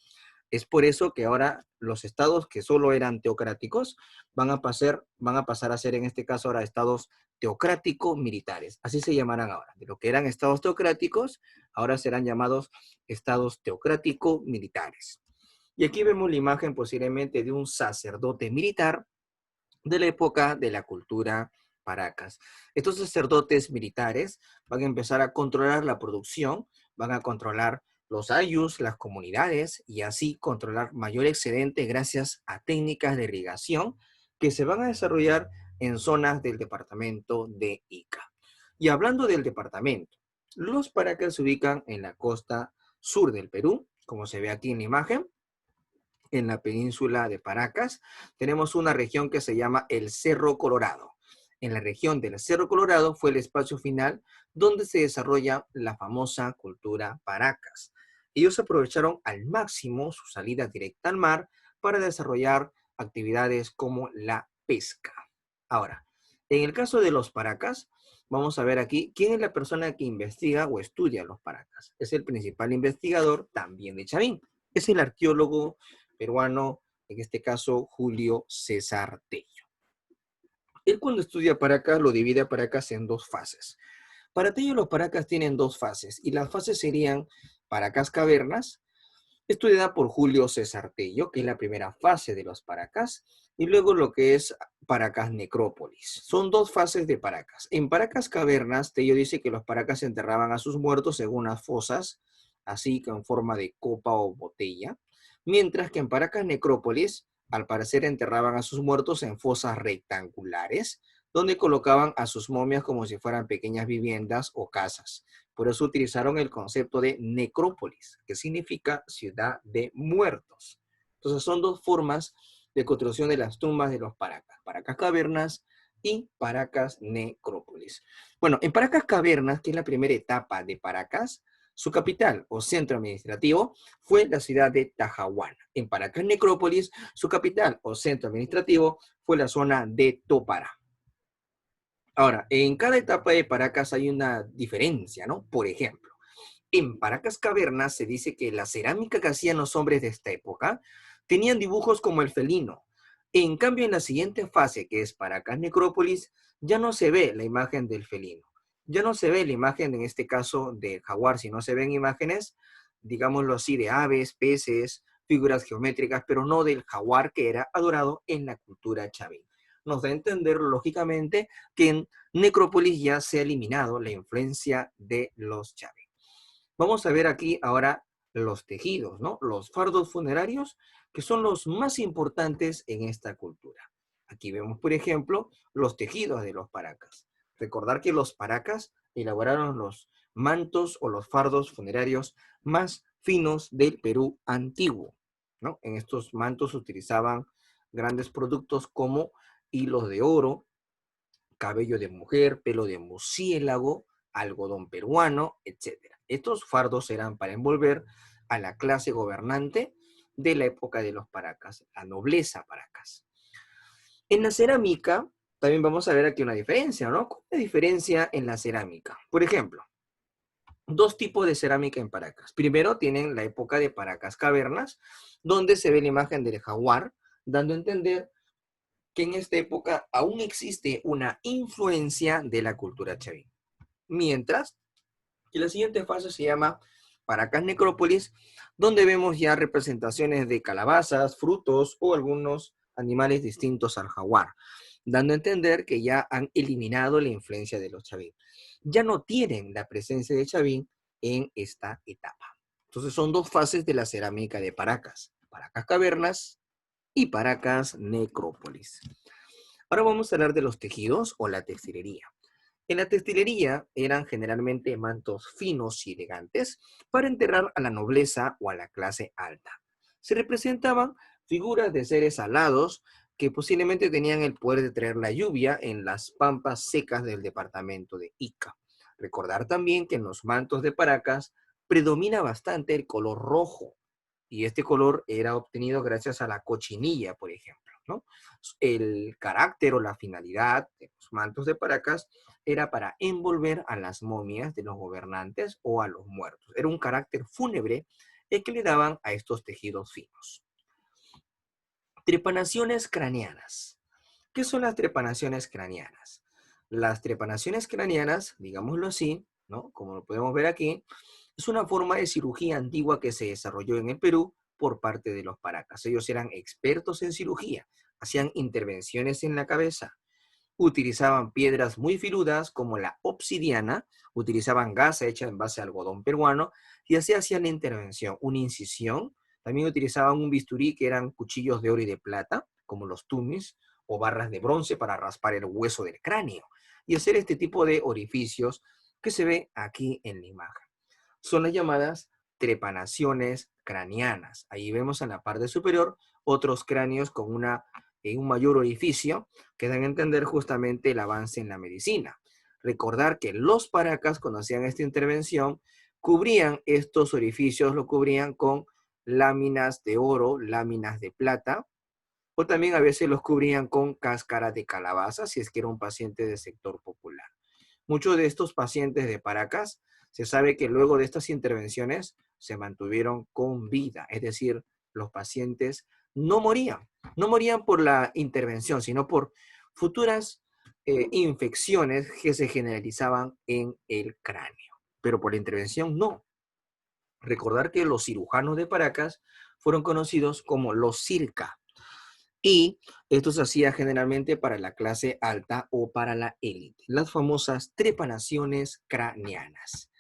Es por eso que ahora los estados que solo eran teocráticos van a pasar a ser, en este caso, ahora estados teocrático-militares. Así se llamarán ahora. De lo que eran estados teocráticos, ahora serán llamados estados teocrático-militares. Y aquí vemos la imagen posiblemente de un sacerdote militar de la época de la cultura Paracas. Estos sacerdotes militares van a empezar a controlar la producción, van a controlar los ayllus, las comunidades, y así controlar mayor excedente gracias a técnicas de irrigación que se van a desarrollar en zonas del departamento de Ica. Y hablando del departamento, los Paracas se ubican en la costa sur del Perú, como se ve aquí en la imagen, en la península de Paracas. Tenemos una región que se llama el Cerro Colorado. En la región del Cerro Colorado fue el espacio final donde se desarrolla la famosa cultura Paracas. Ellos aprovecharon al máximo su salida directa al mar para desarrollar actividades como la pesca. Ahora, en el caso de los paracas, vamos a ver aquí quién es la persona que investiga o estudia los paracas. Es el principal investigador también de Chavín. Es el arqueólogo peruano, en este caso Julio César Tello. Él cuando estudia paracas lo divide a paracas en dos fases. Para Tello los paracas tienen dos fases y las fases serían paracas cavernas, estudiada por Julio César Tello, que es la primera fase de los paracas, y luego lo que es paracas necrópolis. Son dos fases de paracas. En paracas cavernas, Tello dice que los paracas enterraban a sus muertos en unas fosas, así que en forma de copa o botella, mientras que en paracas necrópolis, al parecer enterraban a sus muertos en fosas rectangulares, donde colocaban a sus momias como si fueran pequeñas viviendas o casas. Por eso utilizaron el concepto de necrópolis, que significa ciudad de muertos. Entonces son dos formas de construcción de las tumbas de los paracas. Paracas cavernas y paracas necrópolis. Bueno, en paracas cavernas, que es la primera etapa de Paracas, su capital o centro administrativo fue la ciudad de Tajahuana. En Paracas necrópolis, su capital o centro administrativo fue la zona de Topará. Ahora, en cada etapa de Paracas hay una diferencia, ¿no? Por ejemplo, en Paracas Cavernas se dice que la cerámica que hacían los hombres de esta época tenían dibujos como el felino. En cambio, en la siguiente fase, que es Paracas Necrópolis, ya no se ve la imagen del felino. Ya no se ve la imagen, en este caso, del jaguar, sino se ven imágenes, digámoslo así, de aves, peces, figuras geométricas, pero no del jaguar que era adorado en la cultura chavín. Nos da a entender, lógicamente, que en Necrópolis ya se ha eliminado la influencia de los chavín. Vamos a ver aquí ahora los tejidos, ¿no? Los fardos funerarios, que son los más importantes en esta cultura. Aquí vemos, por ejemplo, los tejidos de los paracas. Recordar que los paracas elaboraron los mantos o los fardos funerarios más finos del Perú antiguo, ¿no? En estos mantos se utilizaban grandes productos como hilos de oro, cabello de mujer, pelo de murciélago, algodón peruano, etc. Estos fardos eran para envolver a la clase gobernante de la época de los paracas, la nobleza paracas. En la cerámica, también vamos a ver aquí una diferencia, ¿no? ¿Cuál es la diferencia en la cerámica? Por ejemplo, dos tipos de cerámica en Paracas. Primero tienen la época de Paracas cavernas, donde se ve la imagen del jaguar, dando a entender que en esta época aún existe una influencia de la cultura chavín. Mientras que la siguiente fase se llama Paracas Necrópolis, donde vemos ya representaciones de calabazas, frutos o algunos animales distintos al jaguar, dando a entender que ya han eliminado la influencia de los chavín. Ya no tienen la presencia de chavín en esta etapa. Entonces son dos fases de la cerámica de Paracas. Paracas cavernas y Paracas Necrópolis. Ahora vamos a hablar de los tejidos o la textilería. En la textilería eran generalmente mantos finos y elegantes para enterrar a la nobleza o a la clase alta. Se representaban figuras de seres alados que posiblemente tenían el poder de traer la lluvia en las pampas secas del departamento de Ica. Recordar también que en los mantos de Paracas predomina bastante el color rojo, y este color era obtenido gracias a la cochinilla, por ejemplo, ¿no? El carácter o la finalidad de los mantos de Paracas era para envolver a las momias de los gobernantes o a los muertos. Era un carácter fúnebre el que le daban a estos tejidos finos. Trepanaciones craneanas. ¿Qué son las trepanaciones craneanas? Las trepanaciones craneanas, digámoslo así, ¿no? Como lo podemos ver aquí, es una forma de cirugía antigua que se desarrolló en el Perú por parte de los paracas. Ellos eran expertos en cirugía, hacían intervenciones en la cabeza, utilizaban piedras muy filudas como la obsidiana, utilizaban gasa hecha en base a algodón peruano y así hacían la intervención, una incisión. También utilizaban un bisturí que eran cuchillos de oro y de plata, como los tumis, o barras de bronce para raspar el hueso del cráneo y hacer este tipo de orificios que se ve aquí en la imagen. Son las llamadas trepanaciones craneanas. Ahí vemos en la parte superior otros cráneos con un mayor orificio que dan a entender justamente el avance en la medicina. Recordar que los paracas, cuando hacían esta intervención, cubrían estos orificios, lo cubrían con láminas de oro, láminas de plata, o también a veces los cubrían con cáscara de calabaza si es que era un paciente del sector popular. Muchos de estos pacientes de Paracas se sabe que luego de estas intervenciones se mantuvieron con vida, es decir, los pacientes no morían por la intervención, sino por futuras infecciones que se generalizaban en el cráneo, pero por la intervención no. Recordar que los cirujanos de Paracas fueron conocidos como los circa, y esto se hacía generalmente para la clase alta o para la élite, las famosas trepanaciones craneanas.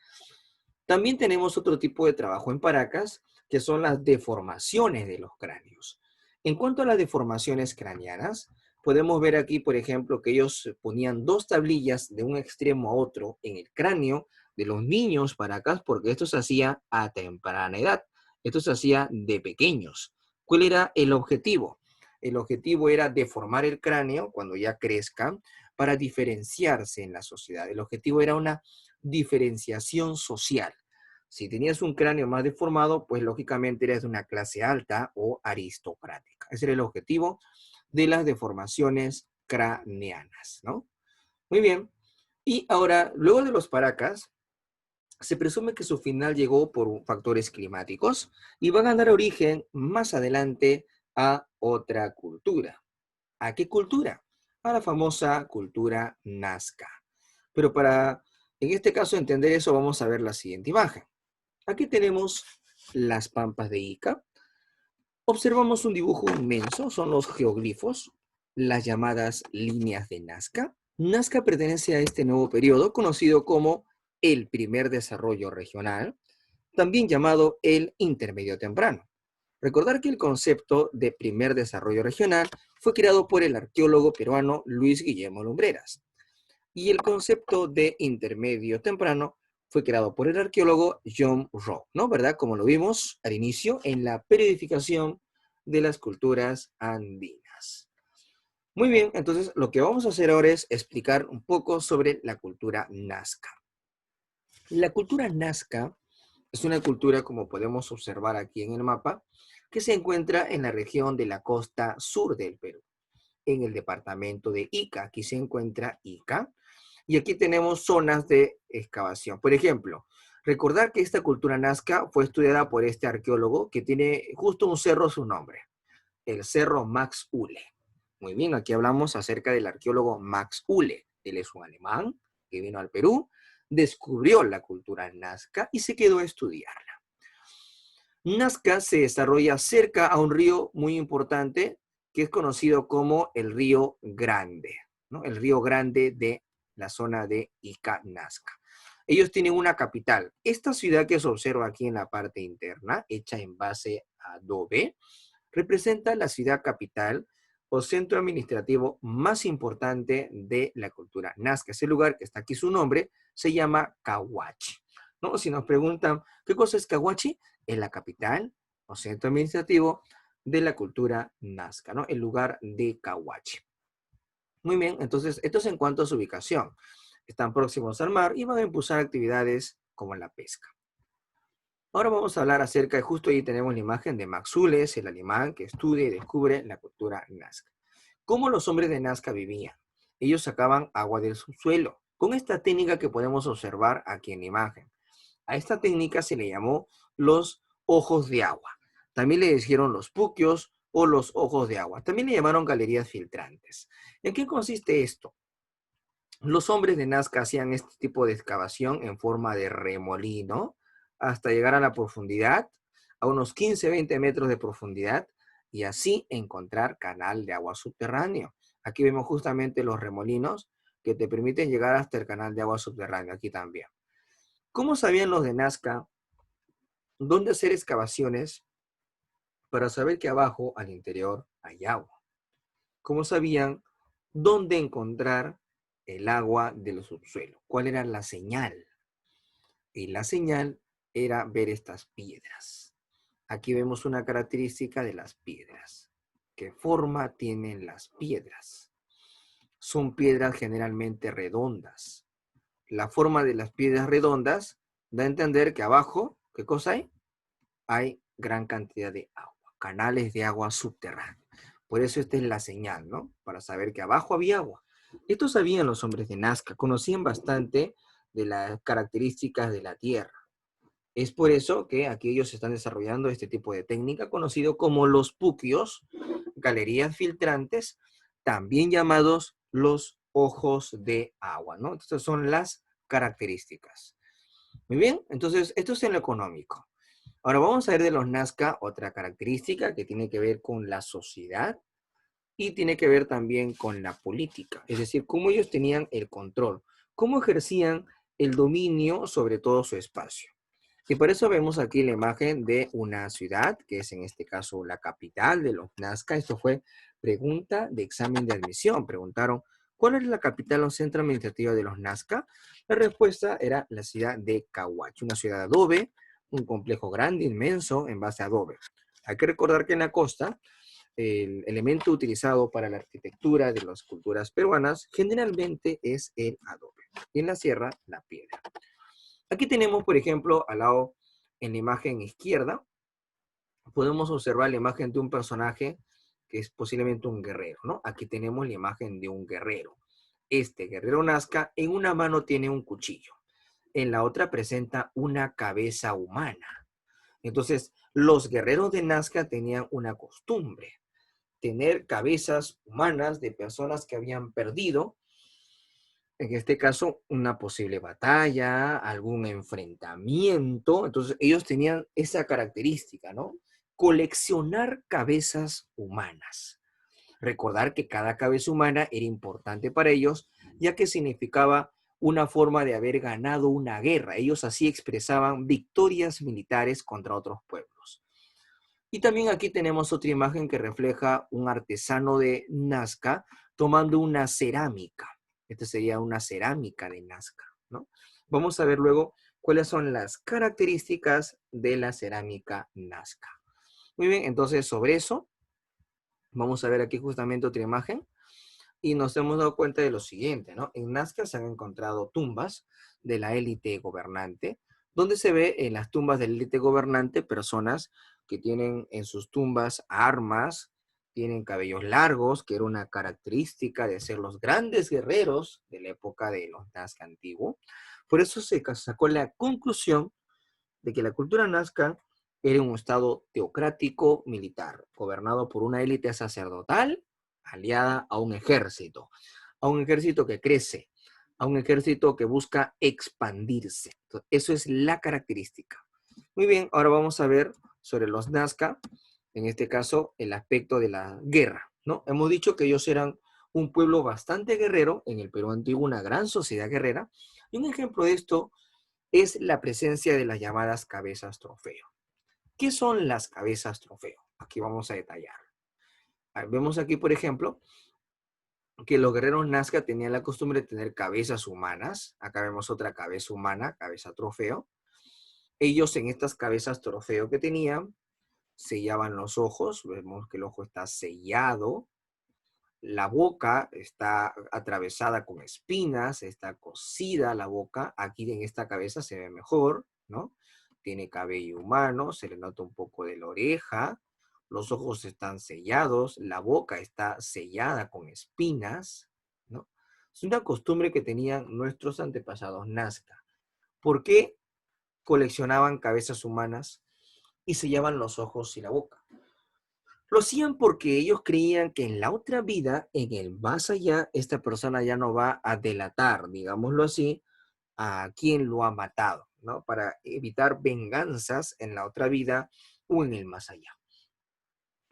También tenemos otro tipo de trabajo en Paracas, que son las deformaciones de los cráneos. En cuanto a las deformaciones craneanas, podemos ver aquí, por ejemplo, que ellos ponían dos tablillas de un extremo a otro en el cráneo de los niños Paracas, porque esto se hacía a temprana edad. Esto se hacía de pequeños. ¿Cuál era el objetivo? El objetivo era deformar el cráneo cuando ya crezca para diferenciarse en la sociedad. El objetivo era una diferenciación social. Si tenías un cráneo más deformado, pues lógicamente eres de una clase alta o aristocrática. Ese era el objetivo de las deformaciones craneanas, ¿no? Muy bien. Y ahora, luego de los Paracas, se presume que su final llegó por factores climáticos y van a dar origen más adelante a otra cultura. ¿A qué cultura? A la famosa cultura Nazca. Pero para, en este caso, entender eso, vamos a ver la siguiente imagen. Aquí tenemos las pampas de Ica. Observamos un dibujo inmenso, son los geoglifos, las llamadas líneas de Nazca. Nazca pertenece a este nuevo periodo conocido como el primer desarrollo regional, también llamado el intermedio temprano. Recordar que el concepto de primer desarrollo regional fue creado por el arqueólogo peruano Luis Guillermo Lumbreras. Y el concepto de intermedio temprano fue creado por el arqueólogo John Rowe, ¿no? ¿Verdad? Como lo vimos al inicio en la periodificación de las culturas andinas. Muy bien, entonces lo que vamos a hacer ahora es explicar un poco sobre la cultura Nazca. La cultura Nazca es una cultura, como podemos observar aquí en el mapa, que se encuentra en la región de la costa sur del Perú, en el departamento de Ica. Aquí se encuentra Ica, y aquí tenemos zonas de excavación. Por ejemplo, recordar que esta cultura Nazca fue estudiada por este arqueólogo que tiene justo un cerro a su nombre, el Cerro Max Uhle. Muy bien, aquí hablamos acerca del arqueólogo Max Uhle. Él es un alemán que vino al Perú, descubrió la cultura Nazca y se quedó a estudiarla. Nazca se desarrolla cerca a un río muy importante que es conocido como el Río Grande, ¿no? El Río Grande de la zona de Ica, Nazca. Ellos tienen una capital. Esta ciudad que se observa aquí en la parte interna, hecha en base a adobe, representa la ciudad capital o centro administrativo más importante de la cultura Nazca. Ese lugar que está aquí su nombre se llama Cahuachi, ¿no? Si nos preguntan, ¿qué cosa es Cahuachi? Es la capital o centro administrativo de la cultura Nazca, ¿no? El lugar de Cahuachi. Muy bien, entonces, esto es en cuanto a su ubicación. Están próximos al mar y van a impulsar actividades como la pesca. Ahora vamos a hablar acerca de, justo ahí tenemos la imagen de Max Uhle, el alemán que estudia y descubre la cultura Nazca. ¿Cómo los hombres de Nazca vivían? Ellos sacaban agua del subsuelo, con esta técnica que podemos observar aquí en la imagen. A esta técnica se le llamó los ojos de agua. También le dijeron los puquios o los ojos de agua. También le llamaron galerías filtrantes. ¿En qué consiste esto? Los hombres de Nazca hacían este tipo de excavación en forma de remolino hasta llegar a la profundidad, a unos 15-20 metros de profundidad, y así encontrar canal de agua subterráneo. Aquí vemos justamente los remolinos que te permiten llegar hasta el canal de agua subterráneo, aquí también. ¿Cómo sabían los de Nazca dónde hacer excavaciones para saber que abajo, al interior, hay agua? ¿Cómo sabían dónde encontrar el agua del subsuelo? ¿Cuál era la señal? Y la señal era ver estas piedras. Aquí vemos una característica de las piedras. ¿Qué forma tienen las piedras? Son piedras generalmente redondas. La forma de las piedras redondas da a entender que abajo, ¿qué cosa hay? Hay gran cantidad de agua, canales de agua subterránea. Por eso esta es la señal, ¿no? Para saber que abajo había agua. Esto sabían los hombres de Nazca, conocían bastante de las características de la tierra. Es por eso que aquí ellos están desarrollando este tipo de técnica conocido como los puquios, galerías filtrantes, también llamados los ojos de agua, ¿no? Estas son las características. Muy bien, entonces esto es en lo económico. Ahora vamos a ver de los Nazca otra característica que tiene que ver con la sociedad y tiene que ver también con la política, es decir, cómo ellos tenían el control, cómo ejercían el dominio sobre todo su espacio. Y por eso vemos aquí la imagen de una ciudad, que es en este caso la capital de los Nazca. Esto fue pregunta de examen de admisión. Preguntaron, ¿cuál es la capital o centro administrativo de los Nazca? La respuesta era la ciudad de Cahuachi, una ciudad de adobe, un complejo grande, inmenso, en base a adobe. Hay que recordar que en la costa, el elemento utilizado para la arquitectura de las culturas peruanas generalmente es el adobe. Y en la sierra, la piedra. Aquí tenemos, por ejemplo, al lado, en la imagen izquierda, podemos observar la imagen de un personaje que es posiblemente un guerrero, ¿no? Aquí tenemos la imagen de un guerrero. Este guerrero Nazca en una mano tiene un cuchillo, en la otra presenta una cabeza humana. Entonces, los guerreros de Nazca tenían una costumbre, tener cabezas humanas de personas que habían perdido, en este caso, una posible batalla, algún enfrentamiento. Entonces, ellos tenían esa característica, ¿no? Coleccionar cabezas humanas. Recordar que cada cabeza humana era importante para ellos, ya que significaba una forma de haber ganado una guerra. Ellos así expresaban victorias militares contra otros pueblos. Y también aquí tenemos otra imagen que refleja un artesano de Nazca tomando una cerámica. Esta sería una cerámica de Nazca, ¿no? Vamos a ver luego cuáles son las características de la cerámica Nazca. Muy bien, entonces sobre eso, vamos a ver aquí justamente otra imagen y nos hemos dado cuenta de lo siguiente, ¿no? En Nazca se han encontrado tumbas de la élite gobernante, donde se ve en las tumbas de la élite gobernante personas que tienen en sus tumbas armas, tienen cabellos largos, que era una característica de ser los grandes guerreros de la época de los Nazca antiguo. Por eso se sacó la conclusión de que la cultura Nazca era un estado teocrático militar, gobernado por una élite sacerdotal aliada a un ejército que crece, a un ejército que busca expandirse. Entonces, eso es la característica. Muy bien, ahora vamos a ver sobre los Nazca, en este caso, el aspecto de la guerra, ¿no? Hemos dicho que ellos eran un pueblo bastante guerrero, en el Perú antiguo una gran sociedad guerrera, y un ejemplo de esto es la presencia de las llamadas cabezas trofeo. ¿Qué son las cabezas trofeo? Aquí vamos a detallar. Vemos aquí, por ejemplo, que los guerreros Nazca tenían la costumbre de tener cabezas humanas. Acá vemos otra cabeza humana, cabeza trofeo. Ellos en estas cabezas trofeo que tenían, sellaban los ojos. Vemos que el ojo está sellado. La boca está atravesada con espinas, está cosida la boca. Aquí en esta cabeza se ve mejor, ¿no? Tiene cabello humano, se le nota un poco de la oreja. Los ojos están sellados, la boca está sellada con espinas, ¿no? Es una costumbre que tenían nuestros antepasados Nazca. ¿Por qué coleccionaban cabezas humanas y sellaban los ojos y la boca? Lo hacían porque ellos creían que en la otra vida, en el más allá, esta persona ya no va a delatar, digámoslo así, a quien lo ha matado, ¿no? Para evitar venganzas en la otra vida o en el más allá.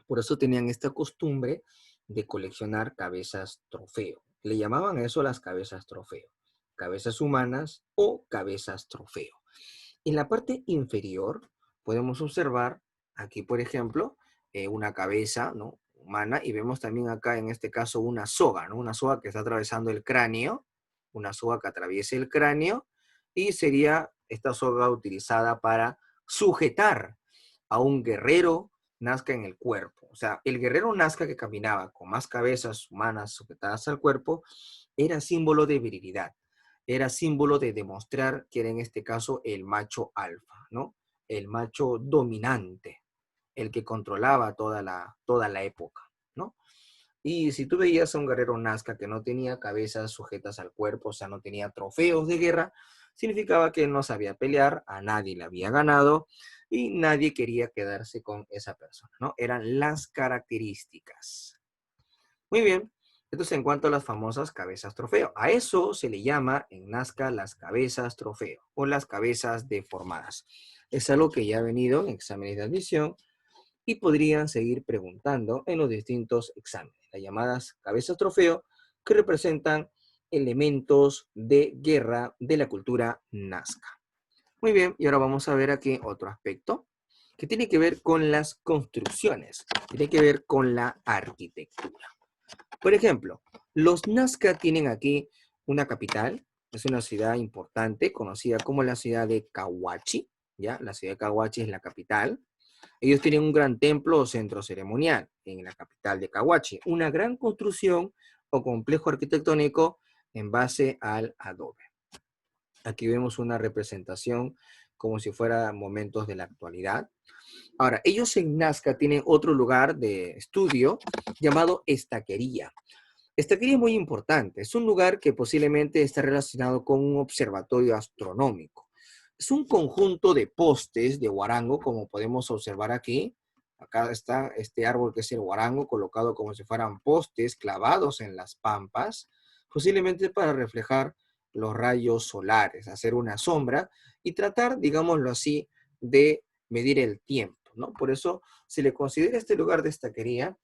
Por eso tenían esta costumbre de coleccionar cabezas trofeo. Le llamaban a eso las cabezas trofeo. Cabezas humanas o cabezas trofeo. En la parte inferior podemos observar aquí, por ejemplo, una cabeza, ¿no?, humana, y vemos también acá en este caso una soga, ¿no? Una soga que está atravesando el cráneo, una soga que atraviesa el cráneo, y sería esta soga utilizada para sujetar a un guerrero Nazca en el cuerpo. O sea, el guerrero Nazca que caminaba con más cabezas humanas sujetadas al cuerpo era símbolo de virilidad, era símbolo de demostrar que era en este caso el macho alfa, ¿no? El macho dominante, el que controlaba toda la época, ¿no? Y si tú veías a un guerrero Nazca que no tenía cabezas sujetas al cuerpo, o sea, no tenía trofeos de guerra, significaba que no sabía pelear, a nadie le había ganado y nadie quería quedarse con esa persona, ¿no? Eran las características. Muy bien. Entonces, en cuanto a las famosas cabezas trofeo, a eso se le llama en Nazca las cabezas trofeo o las cabezas deformadas. Es algo que ya ha venido en exámenes de admisión y podrían seguir preguntando en los distintos exámenes. Las llamadas cabezas trofeo que representan elementos de guerra de la cultura Nazca. Muy bien, y ahora vamos a ver aquí otro aspecto que tiene que ver con las construcciones, tiene que ver con la arquitectura. Por ejemplo, los Nazca tienen aquí una capital, es una ciudad importante, conocida como la ciudad de Cahuachi, ¿ya? La ciudad de Cahuachi es la capital. Ellos tienen un gran templo o centro ceremonial en la capital de Cahuachi, una gran construcción o complejo arquitectónico en base al adobe. Aquí vemos una representación como si fuera momentos de la actualidad. Ahora, ellos en Nazca tienen otro lugar de estudio llamado estaquería. Estaquería es muy importante. Es un lugar que posiblemente está relacionado con un observatorio astronómico. Es un conjunto de postes de huarango, como podemos observar aquí. Acá está este árbol que es el huarango, colocado como si fueran postes clavados en las pampas, posiblemente para reflejar los rayos solares, hacer una sombra y tratar, digámoslo así, de medir el tiempo, ¿no? Por eso se le considera este lugar de estaquería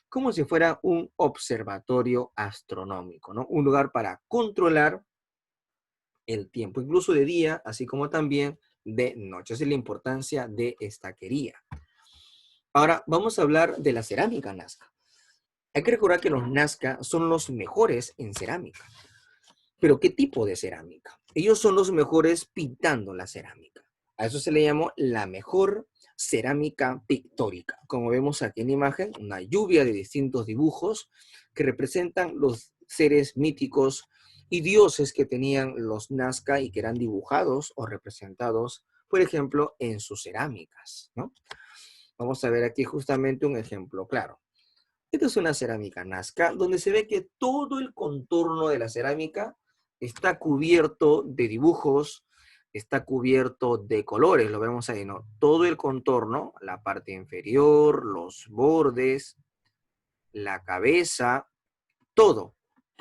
como si fuera un observatorio astronómico, ¿no? Un lugar para controlar el tiempo, incluso de día, así como también de noche. Esa es la importancia de estaquería. Ahora, vamos a hablar de la cerámica Nazca. Hay que recordar que los Nazca son los mejores en cerámica. ¿Pero qué tipo de cerámica? Ellos son los mejores pintando la cerámica. A eso se le llamó la mejor cerámica pictórica. Como vemos aquí en la imagen, una lluvia de distintos dibujos que representan los seres míticos y dioses que tenían los Nazca y que eran dibujados o representados, por ejemplo, en sus cerámicas, ¿no? Vamos a ver aquí justamente un ejemplo claro. Esta es una cerámica Nazca donde se ve que todo el contorno de la cerámica está cubierto de dibujos, está cubierto de colores, lo vemos ahí, ¿no? Todo el contorno, la parte inferior, los bordes, la cabeza, todo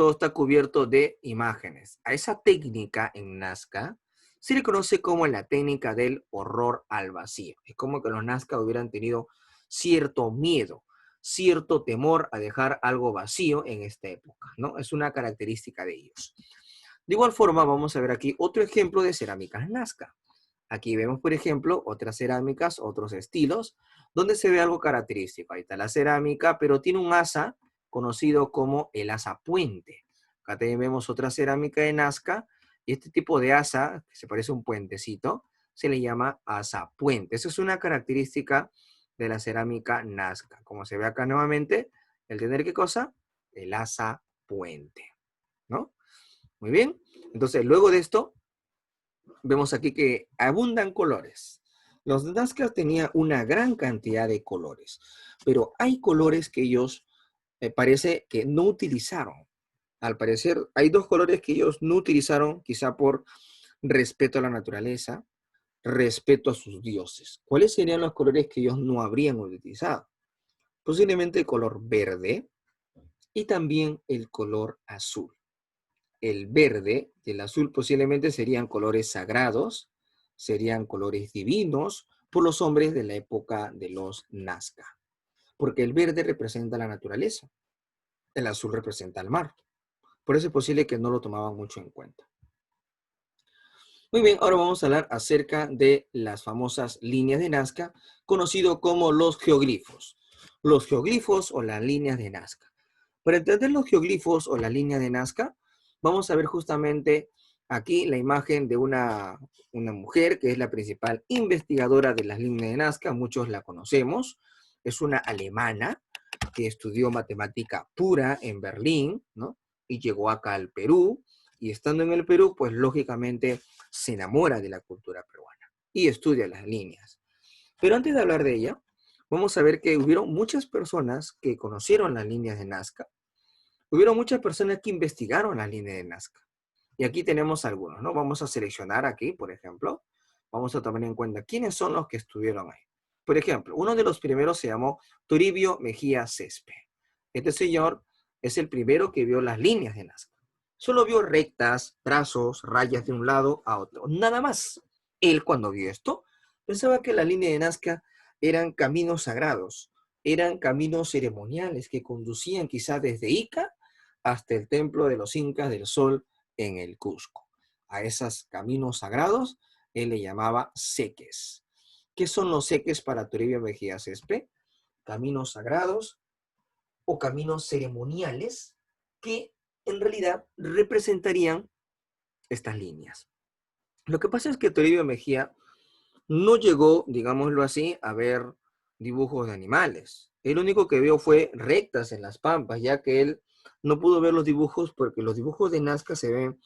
está cubierto de imágenes. A esa técnica en Nazca se le conoce como la técnica del horror al vacío. Es como que los Nazca hubieran tenido cierto miedo, cierto temor a dejar algo vacío en esta época, ¿no? Es una característica de ellos. De igual forma, vamos a ver aquí otro ejemplo de cerámicas Nazca. Aquí vemos, por ejemplo, otras cerámicas, otros estilos, donde se ve algo característico. Ahí está la cerámica, pero tiene un asa conocido como el asa puente. Acá también vemos otra cerámica de Nazca, y este tipo de asa, que se parece a un puentecito, se le llama asa puente. Esa es una característica de la cerámica Nazca. Como se ve acá nuevamente, el tener ¿qué cosa? El asa puente, ¿no? Muy bien. Entonces, luego de esto, vemos aquí que abundan colores. Los Nazca tenían una gran cantidad de colores, pero hay colores que ellos parece que no utilizaron. Al parecer, hay dos colores que ellos no utilizaron, quizá por respeto a la naturaleza, respeto a sus dioses. ¿Cuáles serían los colores que ellos no habrían utilizado? Posiblemente el color verde y también el color azul. El verde y el azul posiblemente serían colores sagrados, serían colores divinos por los hombres de la época de los Nazca. Porque el verde representa la naturaleza, el azul representa el mar. Por eso es posible que no lo tomaban mucho en cuenta. Muy bien, ahora vamos a hablar acerca de las famosas líneas de Nazca, conocido como los geoglifos. Los geoglifos o las líneas de Nazca. Para entender los geoglifos o las líneas de Nazca, vamos a ver justamente aquí la imagen de una mujer que es la principal investigadora de las líneas de Nazca. Muchos la conocemos. Es una alemana que estudió matemática pura en Berlín, ¿no? Y llegó acá al Perú. Y estando en el Perú, pues lógicamente se enamora de la cultura peruana y estudia las líneas. Pero antes de hablar de ella, vamos a ver que hubieron muchas personas que conocieron las líneas de Nazca. Hubieron muchas personas que investigaron las líneas de Nazca. Y aquí tenemos algunos, ¿no? Vamos a seleccionar aquí, por ejemplo. Vamos a tomar en cuenta quiénes son los que estuvieron ahí. Por ejemplo, uno de los primeros se llamó Toribio Mejía Césped. Este señor es el primero que vio las líneas de Nazca. Solo vio rectas, trazos, rayas de un lado a otro. Nada más. Él, cuando vio esto, pensaba que la línea de Nazca eran caminos sagrados, eran caminos ceremoniales que conducían quizá desde Ica hasta el templo de los Incas del Sol en el Cusco. A esos caminos sagrados él le llamaba seques. ¿Qué son los seques para Toribio Mejía Césped? Caminos sagrados o caminos ceremoniales que en realidad representarían estas líneas. Lo que pasa es que Toribio Mejía no llegó, digámoslo así, a ver dibujos de animales. El único que vio fue rectas en las pampas, ya que él no pudo ver los dibujos porque los dibujos de Nazca se ven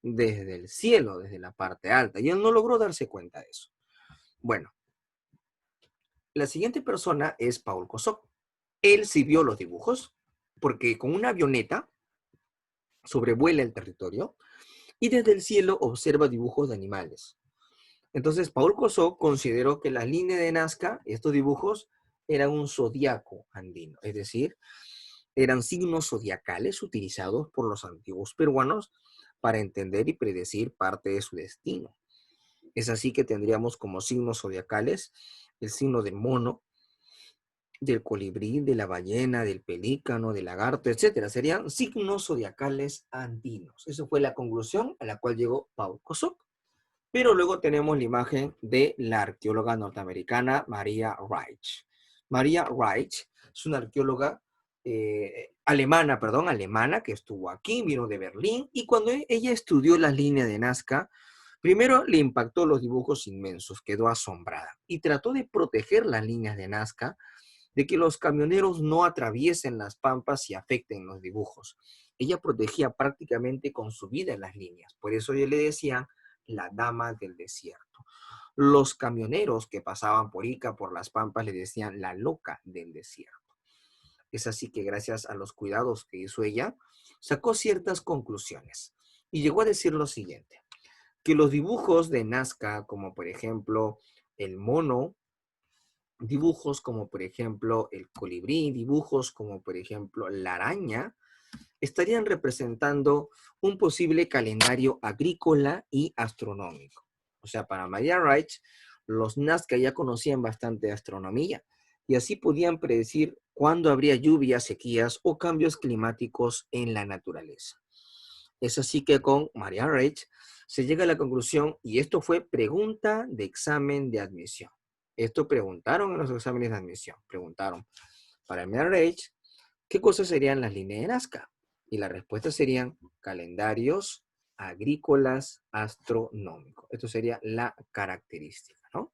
desde el cielo, desde la parte alta, y él no logró darse cuenta de eso. Bueno, la siguiente persona es Paul Kosok. Él sí vio los dibujos porque con una avioneta sobrevuela el territorio y desde el cielo observa dibujos de animales. Entonces, Paul Kosok consideró que la línea de Nazca, estos dibujos, eran un zodiaco andino, es decir, eran signos zodiacales utilizados por los antiguos peruanos para entender y predecir parte de su destino. Es así que tendríamos como signos zodiacales el signo del mono, del colibrí, de la ballena, del pelícano, del lagarto, etcétera. Serían signos zodiacales andinos. Esa fue la conclusión a la cual llegó Paul Kosok. Pero luego tenemos la imagen de la arqueóloga norteamericana Maria Reich. Maria Reich es una arqueóloga alemana que estuvo aquí, vino de Berlín, y cuando ella estudió las líneas de Nazca, primero le impactó los dibujos inmensos, quedó asombrada, y trató de proteger las líneas de Nazca de que los camioneros no atraviesen las pampas y afecten los dibujos. Ella protegía prácticamente con su vida las líneas, por eso ella le decían la dama del desierto. Los camioneros que pasaban por Ica, por las pampas, le decían la loca del desierto. Es así que gracias a los cuidados que hizo ella, sacó ciertas conclusiones y llegó a decir lo siguiente, que los dibujos de Nazca, como por ejemplo el mono, dibujos como por ejemplo el colibrí, dibujos como por ejemplo la araña, estarían representando un posible calendario agrícola y astronómico. O sea, para Maria Reich, los Nazca ya conocían bastante de astronomía y así podían predecir cuándo habría lluvias, sequías o cambios climáticos en la naturaleza. Es así que con Maria Reich se llega a la conclusión, y esto fue pregunta de examen de admisión. Esto preguntaron en los exámenes de admisión. Preguntaron para Maria Reich, ¿qué cosas serían las líneas de Nazca? Y la respuesta serían calendarios agrícolas astronómicos. Esto sería la característica, ¿no?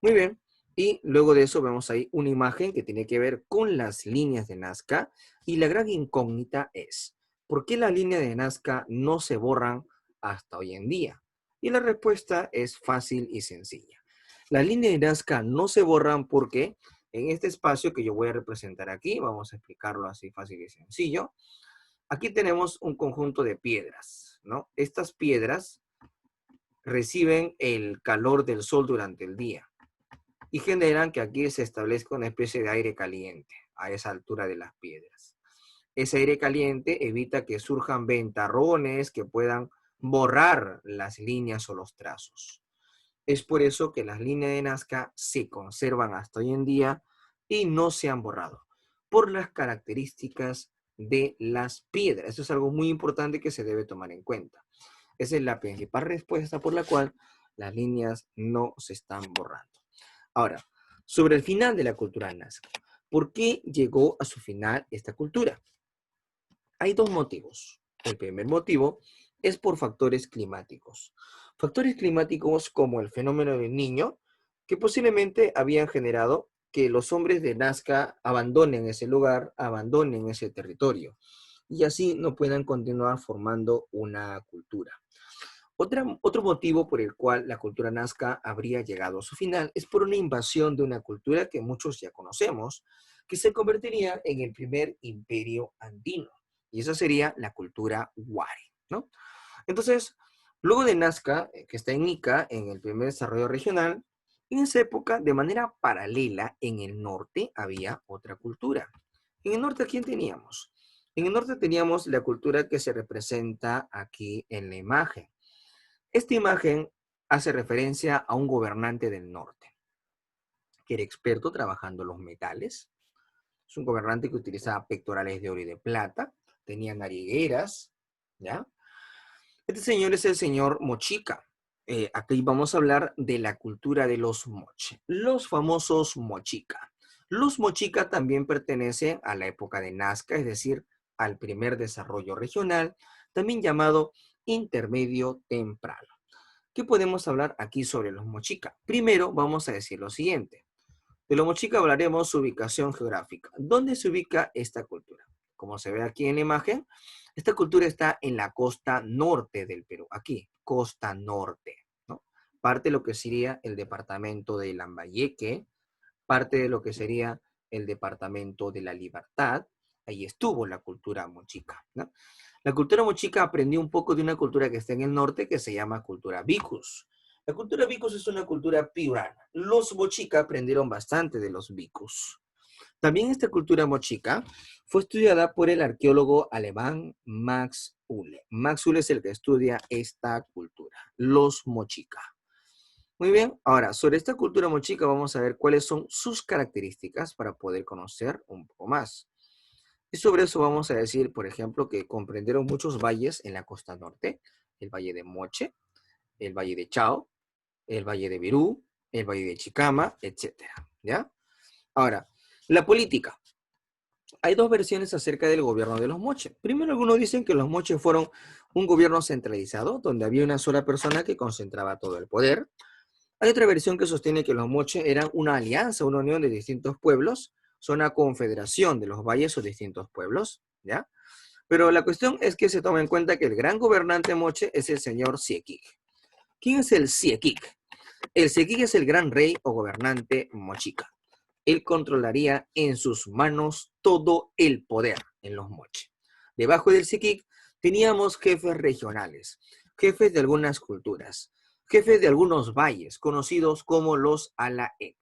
Muy bien. Y luego de eso vemos ahí una imagen que tiene que ver con las líneas de Nazca. Y la gran incógnita es, ¿por qué las líneas de Nazca no se borran hasta hoy en día? Y la respuesta es fácil y sencilla. Las líneas de Nazca no se borran porque en este espacio que yo voy a representar aquí, vamos a explicarlo así fácil y sencillo. Aquí tenemos un conjunto de piedras, ¿no? Estas piedras reciben el calor del sol durante el día y generan que aquí se establezca una especie de aire caliente a esa altura de las piedras. Ese aire caliente evita que surjan ventarrones que puedan borrar las líneas o los trazos. Es por eso que las líneas de Nazca se conservan hasta hoy en día y no se han borrado, por las características de las piedras. Eso es algo muy importante que se debe tomar en cuenta. Esa es la principal respuesta por la cual las líneas no se están borrando. Ahora, sobre el final de la cultura Nazca. ¿Por qué llegó a su final esta cultura? Hay dos motivos. El primer motivo es por factores climáticos. Factores climáticos como el fenómeno del Niño, que posiblemente habían generado que los hombres de Nazca abandonen ese lugar, abandonen ese territorio, y así no puedan continuar formando una cultura. Otro motivo por el cual la cultura nazca habría llegado a su final es por una invasión de una cultura que muchos ya conocemos, que se convertiría en el primer imperio andino. Y esa sería la cultura Wari, ¿no? Entonces, luego de Nazca, que está en Ica, en el primer desarrollo regional, en esa época, de manera paralela, en el norte había otra cultura. En el norte, ¿a quién teníamos? En el norte teníamos la cultura que se representa aquí en la imagen. Esta imagen hace referencia a un gobernante del norte, que era experto trabajando los metales. Es un gobernante que utilizaba pectorales de oro y de plata, tenía narigueras, ¿ya? Este señor es el señor Mochica. Aquí vamos a hablar de la cultura de los moche, los famosos Mochica. Los Mochica también pertenecen a la época de Nazca, es decir, al primer desarrollo regional, también llamado intermedio temprano. ¿Qué podemos hablar aquí sobre los Mochica? Primero vamos a decir lo siguiente. De los Mochica hablaremos su ubicación geográfica. ¿Dónde se ubica esta cultura? Como se ve aquí en la imagen, esta cultura está en la costa norte del Perú. Aquí, costa norte, ¿no? Parte de lo que sería el departamento de Lambayeque, parte de lo que sería el departamento de La Libertad. Ahí estuvo la cultura mochica, ¿no? La cultura mochica aprendió un poco de una cultura que está en el norte que se llama cultura vicus. La cultura vicus es una cultura piurana. Los mochica aprendieron bastante de los vicus. También esta cultura mochica fue estudiada por el arqueólogo alemán Max Uhle. Max Uhle es el que estudia esta cultura, los mochica. Muy bien, ahora sobre esta cultura mochica vamos a ver cuáles son sus características para poder conocer un poco más. Y sobre eso vamos a decir, por ejemplo, que comprendieron muchos valles en la costa norte, el valle de Moche, el valle de Chao, el valle de Virú, el valle de Chicama, etcétera, ¿ya? Ahora, la política. Hay dos versiones acerca del gobierno de los moches. Primero, algunos dicen que los moches fueron un gobierno centralizado, donde había una sola persona que concentraba todo el poder. Hay otra versión que sostiene que los moches eran una alianza, una unión de distintos pueblos, son una confederación de los valles o distintos pueblos, ¿ya? Pero la cuestión es que se toma en cuenta que el gran gobernante moche es el señor Siequic. ¿Quién es el Siequic? El Siequic es el gran rey o gobernante mochica. Él controlaría en sus manos todo el poder en los moches. Debajo del Siequic teníamos jefes regionales, jefes de algunas culturas, jefes de algunos valles, conocidos como los Alaec.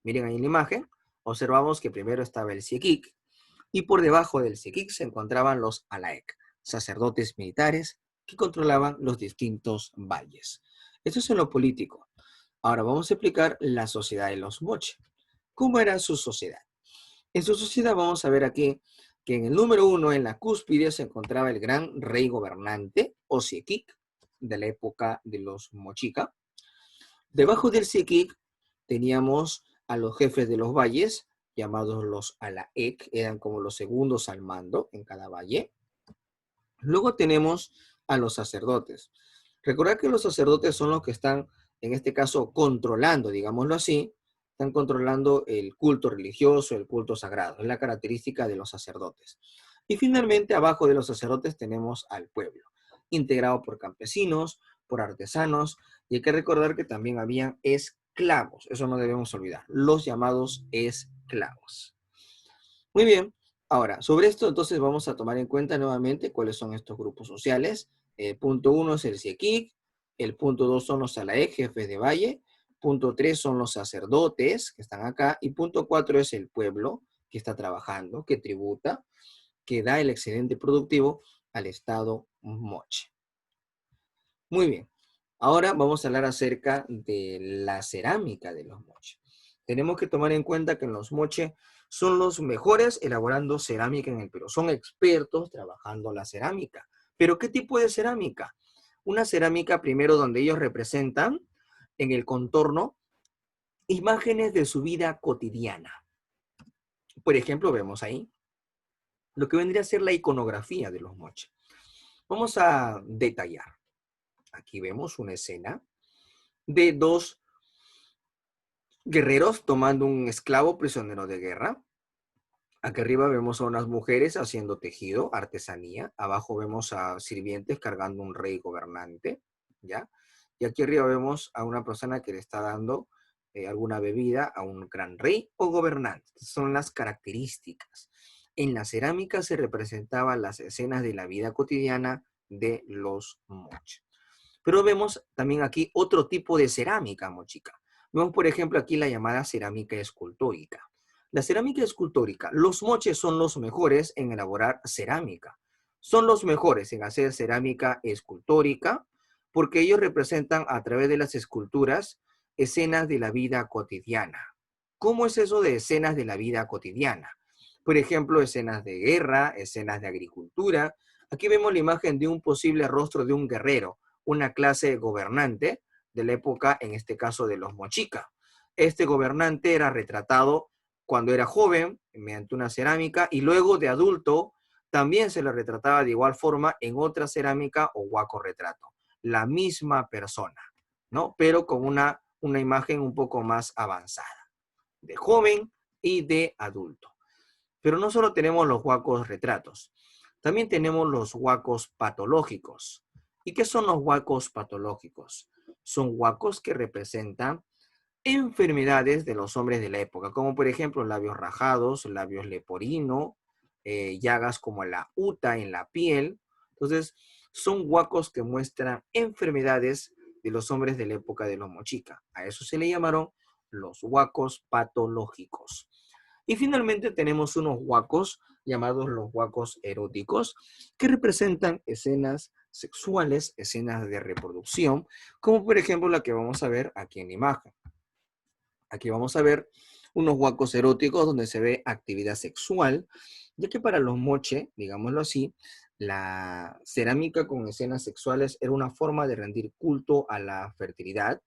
Miren ahí en la imagen, observamos que primero estaba el Siequic, y por debajo del Siequic se encontraban los Alaec, sacerdotes militares que controlaban los distintos valles. Esto es en lo político. Ahora vamos a explicar la sociedad de los moche. ¿Cómo era su sociedad? En su sociedad vamos a ver aquí que en el número 1, en la cúspide, se encontraba el gran rey gobernante, o Siequic, de la época de los mochica. Debajo del Siequic teníamos a los jefes de los valles, llamados los Alaec, eran como los segundos al mando en cada valle. Luego tenemos a los sacerdotes. Recordad que los sacerdotes son los que están, en este caso, controlando, digámoslo así, están controlando el culto religioso, el culto sagrado. Es la característica de los sacerdotes. Y finalmente, abajo de los sacerdotes tenemos al pueblo, integrado por campesinos, por artesanos, y hay que recordar que también había esclavos. Eso no debemos olvidar, los llamados esclavos. Muy bien, ahora, sobre esto entonces vamos a tomar en cuenta nuevamente cuáles son estos grupos sociales. El punto 1 es el Siequic, el punto 2 son los Alaec, jefes de valle, punto 3 son los sacerdotes que están acá, y punto 4 es el pueblo que está trabajando, que tributa, que da el excedente productivo al Estado moche. Muy bien, ahora vamos a hablar acerca de la cerámica de los moche. Tenemos que tomar en cuenta que los moche son los mejores elaborando cerámica en el Perú. Son expertos trabajando la cerámica. ¿Pero qué tipo de cerámica? Una cerámica primero donde ellos representan en el contorno imágenes de su vida cotidiana. Por ejemplo, vemos ahí lo que vendría a ser la iconografía de los moche. Vamos a detallar. Aquí vemos una escena de dos guerreros tomando un esclavo prisionero de guerra. Aquí arriba vemos a unas mujeres haciendo tejido, artesanía. Abajo vemos a sirvientes cargando un rey gobernante. ¿ya? Y aquí arriba vemos a una persona que le está dando alguna bebida a un gran rey o gobernante. Son las características. En la cerámica se representaban las escenas de la vida cotidiana de los moche. Pero vemos también aquí otro tipo de cerámica mochica. Vemos, por ejemplo, aquí la llamada cerámica escultórica. La cerámica escultórica, los moches son los mejores en elaborar cerámica. Son los mejores en hacer cerámica escultórica porque ellos representan a través de las esculturas escenas de la vida cotidiana. ¿Cómo es eso de escenas de la vida cotidiana? Por ejemplo, escenas de guerra, escenas de agricultura. Aquí vemos la imagen de un posible rostro de un guerrero, una clase gobernante de la época, en este caso de los mochica. Este gobernante era retratado cuando era joven mediante una cerámica y luego de adulto también se le retrataba de igual forma en otra cerámica o huaco retrato. La misma persona, ¿no? Pero con una imagen un poco más avanzada, de joven y de adulto. Pero no solo tenemos los huacos retratos, también tenemos los huacos patológicos. ¿Y qué son los huacos patológicos? Son huacos que representan enfermedades de los hombres de la época, como por ejemplo labios rajados, labios leporino, llagas como la uta en la piel. Entonces, son huacos que muestran enfermedades de los hombres de la época de los mochica. A eso se le llamaron los huacos patológicos. Y finalmente tenemos unos huacos llamados los huacos eróticos, que representan escenas sexuales, escenas de reproducción, como por ejemplo la que vamos a ver aquí en la imagen. Aquí vamos a ver unos huacos eróticos donde se ve actividad sexual, ya que para los moche, digámoslo así, la cerámica con escenas sexuales era una forma de rendir culto a la fertilidad,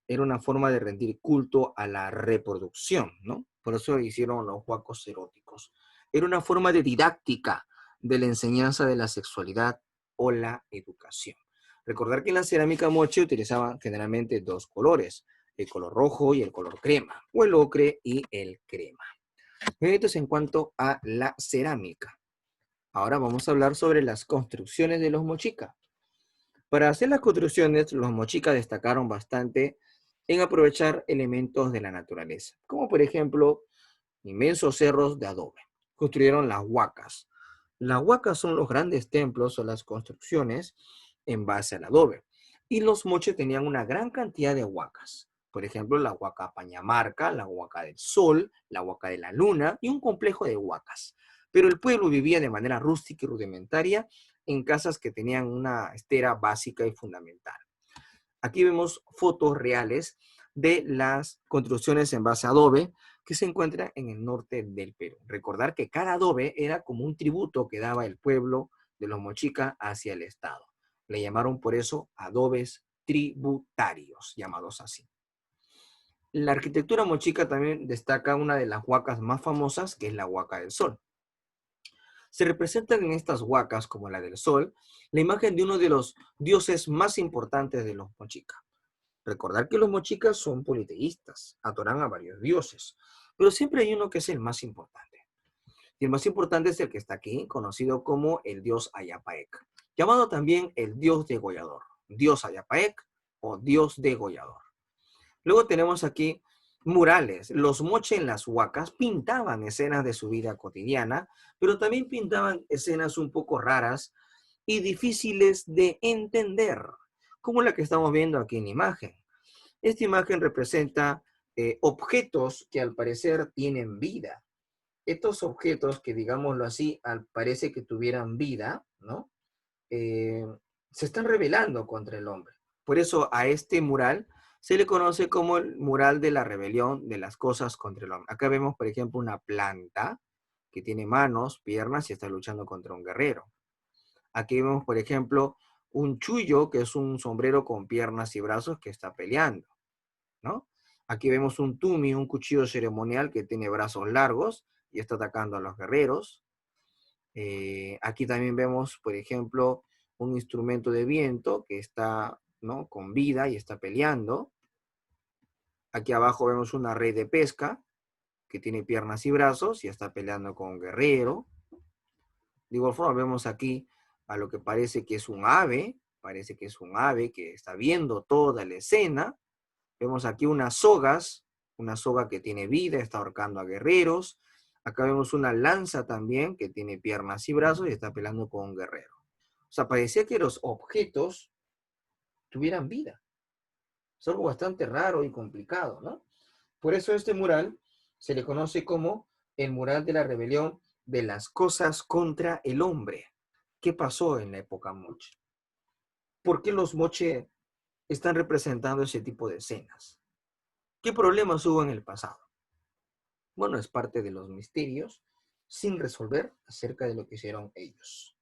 era una forma de rendir culto a la reproducción, ¿no? Por eso hicieron los huacos eróticos. Era una forma de didáctica de la enseñanza de la sexualidad o la educación. Recordar que en la cerámica moche utilizaban generalmente dos colores, el color rojo y el color crema, o el ocre y el crema. Esto es en cuanto a la cerámica. Ahora vamos a hablar sobre las construcciones de los mochica. Para hacer las construcciones, los mochica destacaron bastante en aprovechar elementos de la naturaleza, como por ejemplo inmensos cerros de adobe. Construyeron las huacas. Las huacas son los grandes templos o las construcciones en base al adobe. Y los moches tenían una gran cantidad de huacas. Por ejemplo, la huaca Pañamarca, la huaca del Sol, la huaca de la Luna y un complejo de huacas. Pero el pueblo vivía de manera rústica y rudimentaria en casas que tenían una estera básica y fundamental. Aquí vemos fotos reales de las construcciones en base a adobe que se encuentran en el norte del Perú. Recordar que cada adobe era como un tributo que daba el pueblo de los mochica hacia el Estado. Le llamaron por eso adobes tributarios, llamados así. La arquitectura mochica también destaca una de las huacas más famosas, que es la Huaca del Sol. Se representan en estas huacas, como la del Sol, la imagen de uno de los dioses más importantes de los mochica. Recordar que los mochicas son politeístas, adoran a varios dioses, pero siempre hay uno que es el más importante. Y el más importante es el que está aquí, conocido como el dios Ayapaec, llamado también el dios degollador, dios Ayapaec o dios degollador. Luego tenemos aquí murales. Los moche en las huacas pintaban escenas de su vida cotidiana, pero también pintaban escenas un poco raras y difíciles de entender, como la que estamos viendo aquí en la imagen. Esta imagen representa objetos que al parecer tienen vida. Estos objetos que, digámoslo así, parece que tuvieran vida, ¿no? Se están rebelando contra el hombre. Por eso a este mural se le conoce como el mural de la rebelión de las cosas contra el hombre. Acá vemos, por ejemplo, una planta que tiene manos, piernas y está luchando contra un guerrero. Aquí vemos, por ejemplo, un chullo, que es un sombrero con piernas y brazos que está peleando, ¿no? Aquí vemos un tumi, un cuchillo ceremonial que tiene brazos largos y está atacando a los guerreros. Aquí también vemos, por ejemplo, un instrumento de viento que está, ¿no?, con vida y está peleando. Aquí abajo vemos una red de pesca que tiene piernas y brazos y está peleando con un guerrero. De igual forma vemos aquí a lo que parece que es un ave parece que es un ave que está viendo toda la escena. Vemos aquí unas sogas, una soga que tiene vida, está ahorcando a guerreros. Acá vemos una lanza también que tiene piernas y brazos y está peleando con un guerrero. O sea, parecía que los objetos tuvieran vida. Es algo bastante raro y complicado, ¿no? Por eso este mural se le conoce como el mural de la rebelión de las cosas contra el hombre. ¿Qué pasó en la época moche? ¿Por qué los moche están representando ese tipo de escenas? ¿Qué problemas hubo en el pasado? Bueno, es parte de los misterios sin resolver acerca de lo que hicieron ellos.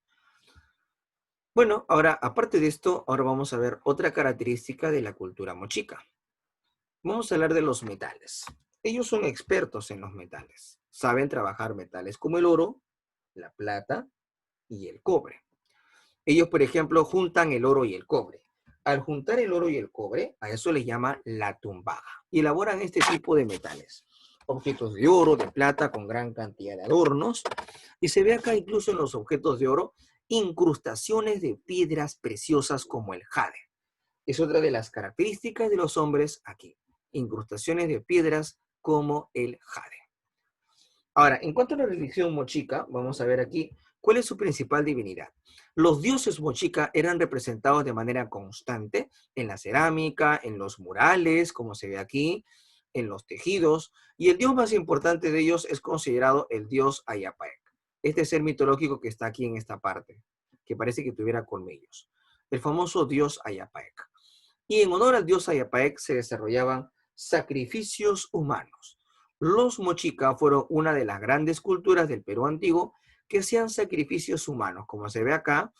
Bueno, ahora, aparte de esto, ahora vamos a ver otra característica de la cultura mochica. Vamos a hablar de los metales. Ellos son expertos en los metales. Saben trabajar metales como el oro, la plata y el cobre. Ellos, por ejemplo, juntan el oro y el cobre. Al juntar el oro y el cobre, a eso le llama la tumbaga. Y elaboran este tipo de metales. Objetos de oro, de plata, con gran cantidad de adornos. Y se ve acá incluso en los objetos de oro, incrustaciones de piedras preciosas como el jade. Es otra de las características de los hombres aquí. Incrustaciones de piedras como el jade. Ahora, en cuanto a la religión mochica, vamos a ver aquí cuál es su principal divinidad. Los dioses mochica eran representados de manera constante en la cerámica, en los murales, como se ve aquí, en los tejidos, y el dios más importante de ellos es considerado el dios Ayapaec. Este ser mitológico que está aquí en esta parte, que parece que tuviera colmillos. El famoso dios Ayapaec. Y en honor al dios Ayapaec se desarrollaban sacrificios humanos. Los mochica fueron una de las grandes culturas del Perú antiguo que hacían sacrificios humanos. Como se ve acá,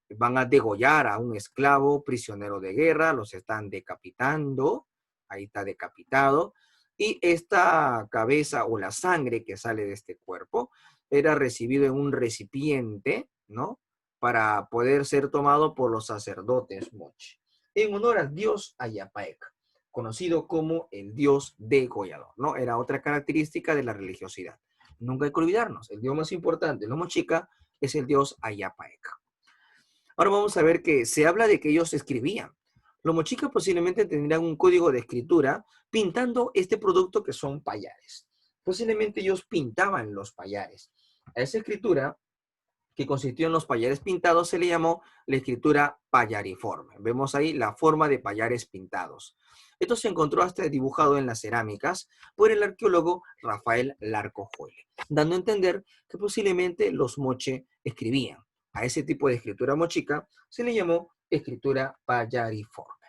van a degollar a un esclavo prisionero de guerra, los están decapitando, ahí está decapitado, y esta cabeza o la sangre que sale de este cuerpo era recibido en un recipiente, ¿no? Para poder ser tomado por los sacerdotes mochi, en honor al dios Ayapaec, conocido como el dios degollador, ¿no? Era otra característica de la religiosidad. Nunca hay que olvidarnos, el dios más importante de los mochica es el dios Ayapaec. Ahora vamos a ver que se habla de que ellos escribían. Los mochicas posiblemente tendrían un código de escritura pintando este producto que son payares. Posiblemente ellos pintaban los payares. A esa escritura que consistió en los payares pintados se le llamó la escritura payariforme. Vemos ahí la forma de payares pintados. Esto se encontró hasta dibujado en las cerámicas por el arqueólogo Rafael Larcojuele, dando a entender que posiblemente los moche escribían. A ese tipo de escritura mochica se le llamó escritura payariforme.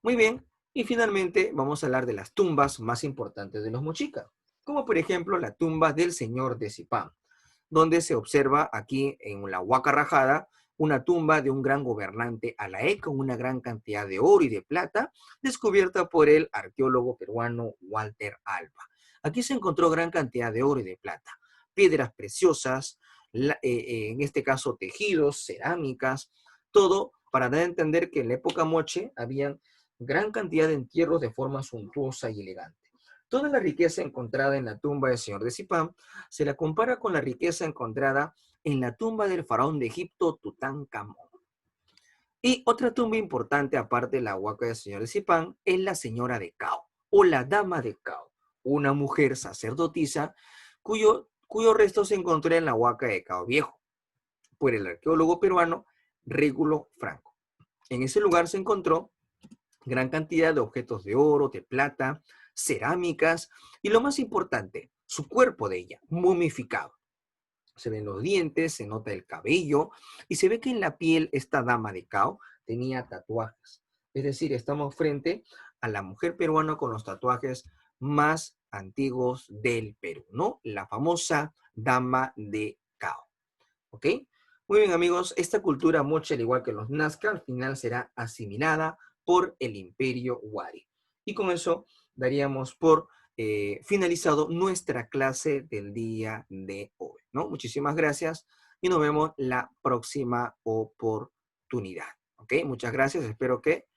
Muy bien, y finalmente vamos a hablar de las tumbas más importantes de los mochica, como por ejemplo la tumba del señor de Zipán, donde se observa aquí en la Huaca Rajada una tumba de un gran gobernante alaé con una gran cantidad de oro y de plata, descubierta por el arqueólogo peruano Walter Alba. Aquí se encontró gran cantidad de oro y de plata, piedras preciosas, en este caso tejidos, cerámicas, todo para dar a entender que en la época moche habían gran cantidad de entierros de forma suntuosa y elegante. Toda la riqueza encontrada en la tumba del señor de Zipán se la compara con la riqueza encontrada en la tumba del faraón de Egipto, Tutankamón. Y otra tumba importante, aparte de la huaca del señor de Zipán, es la señora de Cao, o la dama de Cao, una mujer sacerdotisa cuyo resto se encontró en la huaca de Cao Viejo, por el arqueólogo peruano Régulo Franco. En ese lugar se encontró gran cantidad de objetos de oro, de plata, cerámicas y lo más importante, su cuerpo de ella, momificado. Se ven los dientes, se nota el cabello y se ve que en la piel esta dama de Cao tenía tatuajes. Es decir, estamos frente a la mujer peruana con los tatuajes más antiguos del Perú, ¿no? La famosa dama de Cao. ¿Ok? Muy bien, amigos, esta cultura moche, al igual que los Nazca, al final será asimilada por el Imperio Wari. Y con eso daríamos por finalizado nuestra clase del día de hoy, ¿no? Muchísimas gracias y nos vemos la próxima oportunidad, ¿ok? Muchas gracias, espero que